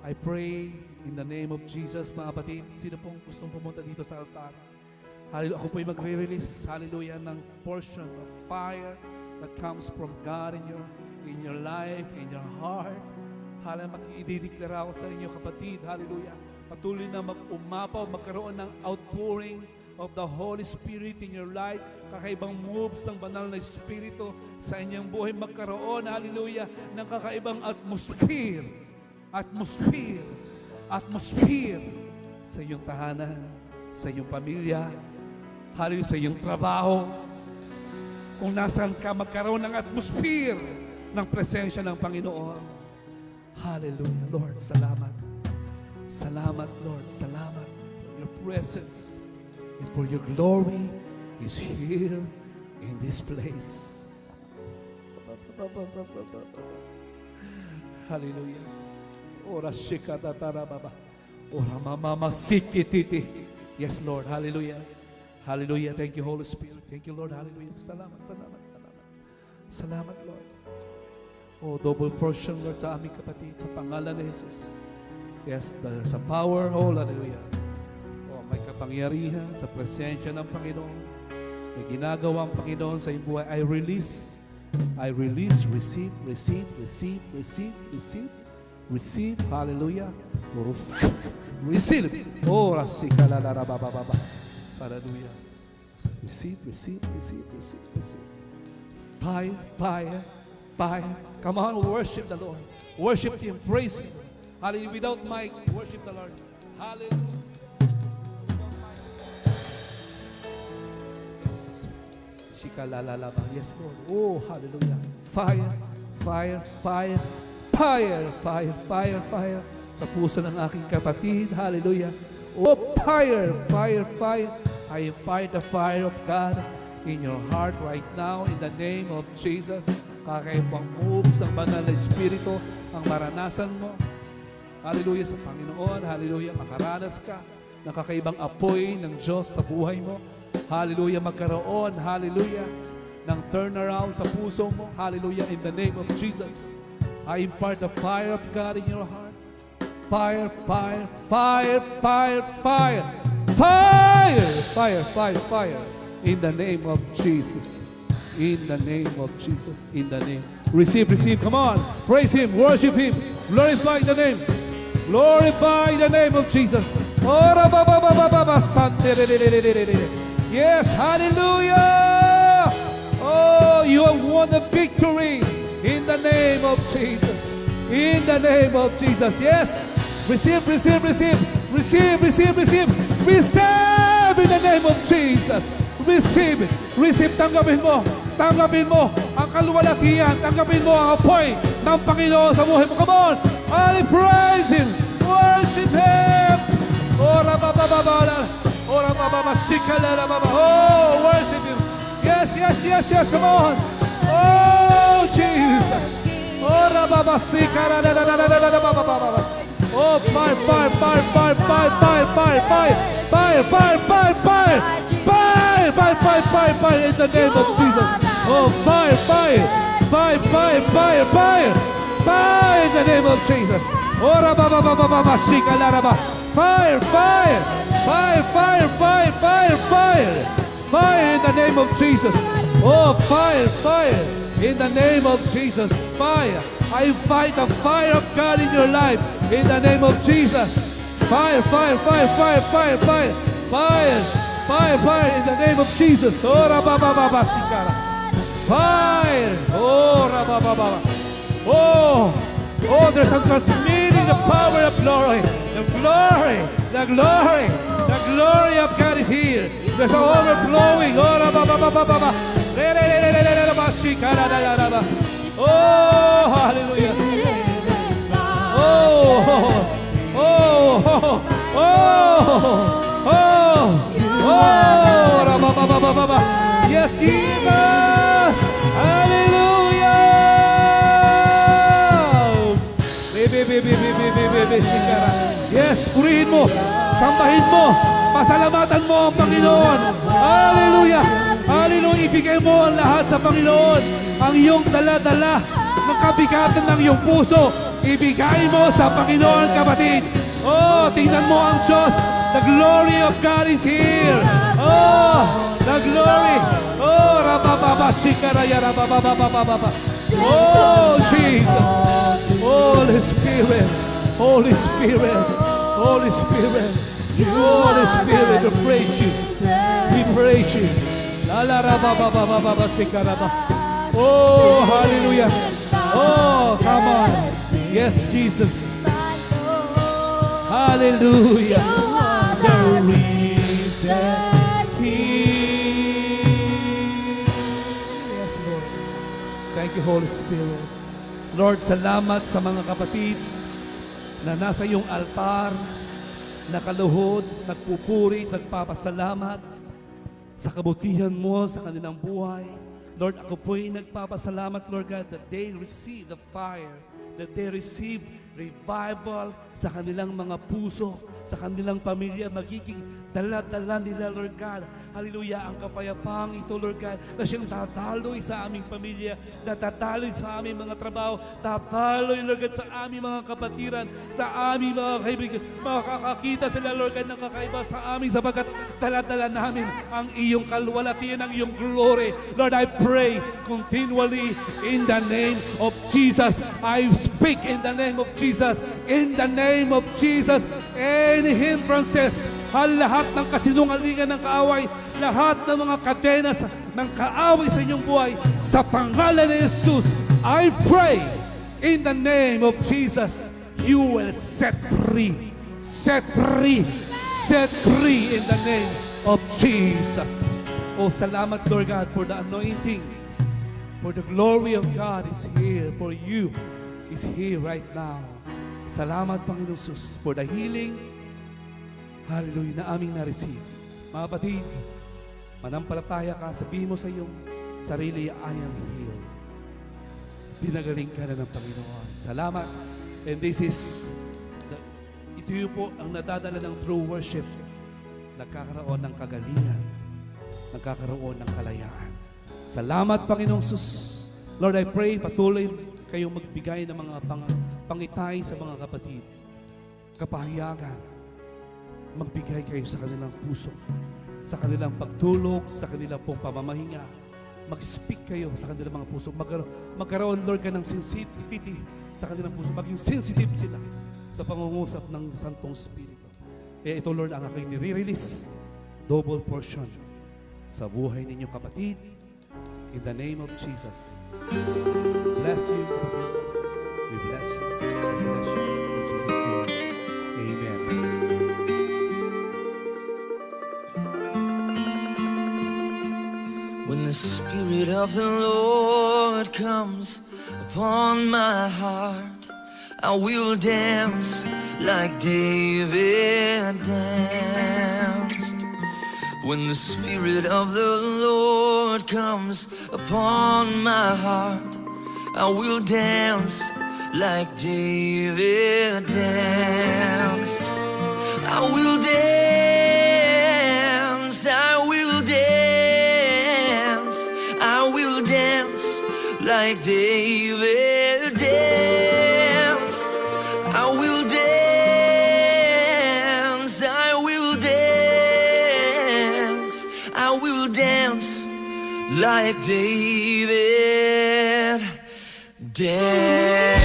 I pray in the name of Jesus, mga kapatid, sino pong gustong pumunta dito sa altar? Hallelujah. Ako po'y magre-release, hallelujah, ng portion of fire that comes from God in your life, in your heart. Hallelujah. Mag-i-declare ako sa inyo, kapatid. Hallelujah. Patuloy na mag-umapaw, magkaroon ng outpouring of the Holy Spirit in your life. Kakaibang moves ng banal na Espiritu sa inyong buhay. Magkaroon, hallelujah, ng kakaibang atmosphere. Atmosphere sa iyong tahanan, sa iyong pamilya, hallelujah, sa iyong trabaho. Kung nasaan ka, magkaroon ng atmosphere ng presensya ng Panginoon. Hallelujah. Lord, salamat. Salamat, Lord. Salamat for your presence and for your glory is here in this place. Hallelujah. Ora shikatatara baba. Ora mama sikititi. Yes, Lord. Hallelujah. Hallelujah. Thank you, Holy Spirit. Thank you, Lord. Hallelujah. Salamat, salamat, salamat. Salamat, Lord. Oh, double portion, Lord, sa aming kapatid, sa pangalan ni Jesus. Yes, there's a power. Oh, hallelujah. Oh, may kapangyarihan sa presensya ng Panginoon. May ginagawa ang Panginoon sa iyong buhay. I release, receive. Hallelujah. Receive. Oh, rasikalalabababa. Hallelujah. Receive. Fire. Come on, worship the Lord. Worship Him, praise Him. Hallelujah. Without mic, worship the Lord. Hallelujah. Yes. Shikalalaba. Yes, Lord. Oh, hallelujah. Fire. Sa puso ng aking kapatid. Hallelujah. Oh, fire. I invite the fire of God in your heart right now in the name of Jesus. Kakaibang moves ng banal na Espiritu ang maranasan mo. Hallelujah sa Panginoon. Hallelujah. Makaranas ka ng kakaibang apoy ng Diyos sa buhay mo. Hallelujah. Magkaroon. Hallelujah. Ng turnaround sa puso mo. Hallelujah. In the name of Jesus. I impart the fire of God in your heart. Fire. In the name of Jesus. In the name of Jesus. In the name. Receive. Come on. Praise Him. Worship Him. Glorify the name. Glorify the name of Jesus. Yes. Hallelujah. Oh, you have won the victory. In the name of Jesus. In the name of Jesus. Yes. Receive. Receive in the name of Jesus. Receive. Tanggapin mo ang kaluwalhatian. Tanggapin mo ang apoy ng Panginoon sa buhay mo. Come on. Praise Him. Worship Him. Ora baba. Oh, worship Him. Yes. Come on. Oh, Jesus. Ora baba sikara. Oh, fire in the name of Jesus. Oh, fire in the name of Jesus. Ora baba shikalaraba. Fire in the name of Jesus. Oh, fire in the name of Jesus. Fire. I fight the fire of God in your life in the name of Jesus. Fire in the name of Jesus. Ora baba sikara. fire. Oh, rabababa. Oh, oh, there's a transmitting the power of glory. The glory, the glory, the glory of God is here. There's an overflowing. Oh, rabababa. Oh, hallelujah. Oh, oh, oh, oh, oh, rabababa. Yes, Jesus. Hallelujah. Yes, purihin mo, sambahin mo, pasalamatan mo ang Panginoon. Hallelujah. Hallelujah. Ibigay mo ang lahat sa Panginoon. Ang iyong dala-dala ng kabigatan ng iyong puso. Ibigay mo sa Panginoon, kapatid. Oh, tingnan mo ang Diyos. The glory of God is here. Oh, the glory. Oh, rabababa, shikaraya, rabababa. Oh, Jesus. Holy Spirit. Holy Spirit. Holy Spirit. Holy Spirit, we praise you. We praise you. La rabababa, shikaraba. Oh, hallelujah. Oh, come on. Yes, Jesus. Hallelujah. The risen King. Yes, Lord. Thank you, Holy Spirit. Lord, salamat sa mga kapatid na nasa iyong altar, nakaluhod, nagpupuri, nagpapasalamat sa kabutihan mo sa kanilang buhay. Lord, ako po'y nagpapasalamat, Lord God, that they receive the fire, that they receive revival sa kanilang mga puso, sa kanilang pamilya, magiging dala-dala nila, Lord God. Hallelujah, ang kapayapang ito, Lord God, na siyang tataloy sa aming pamilya, na tataloy sa aming mga trabaho, tataloy, Lord God, sa aming mga kapatiran, sa aming mga kaibigan, makakakita sila, Lord God, ng kakaiba sa amin, sapagkat dala-dala namin ang iyong kalwalatian, ang iyong glory. Lord, I pray continually in the name of Jesus. I speak in the name of Jesus. In the name of Jesus, any hindrances, lahat ng kasinungalingan ng kaaway, lahat ng mga kadenas ng kaaway sa inyong buhay, sa pangalan ni Jesus, I pray, in the name of Jesus, you will set free. Set free. Set free in the name of Jesus. Oh, salamat, Lord God, for the anointing. For the glory of God is here. For you is here right now. Salamat, Panginoon Jesus, for the healing, hallelujah, na aming na-receive. Mga batid, manampalataya ka, sabihin mo sa iyong sarili, I am healed. Pinagaling ka na ng Panginoon. Salamat. And this is, ito yun po ang nadadala ng true worship. Nagkakaroon ng kagalingan. Nagkakaroon ng kalayaan. Salamat, Panginoong Jesus. Lord, I pray, patuloy kayong magbigay ng mga pangitay sa mga kapatid. Kapahayagan. Magbigay kayo sa kanilang puso, sa kanilang pagtulog, sa kanilang pong pamamahinga. Mag-speak kayo sa kanilang mga puso. Magkaroon, Lord, ka ng sensitivity sa kanilang puso. Maging sensitive sila sa pangungusap ng Santong Espiritu. Kaya ito, Lord, ang aking nire-release. Double portion sa buhay ninyong kapatid. In the name of Jesus. Bless you. We bless you. We bless you. In Jesus' name. Amen. When the Spirit of the Lord comes upon my heart, I will dance like David danced. When the Spirit of the Lord comes upon my heart, I will dance like David danced. I will dance, I will dance, I will dance like David danced. I will dance, I will dance, I will dance like David danced.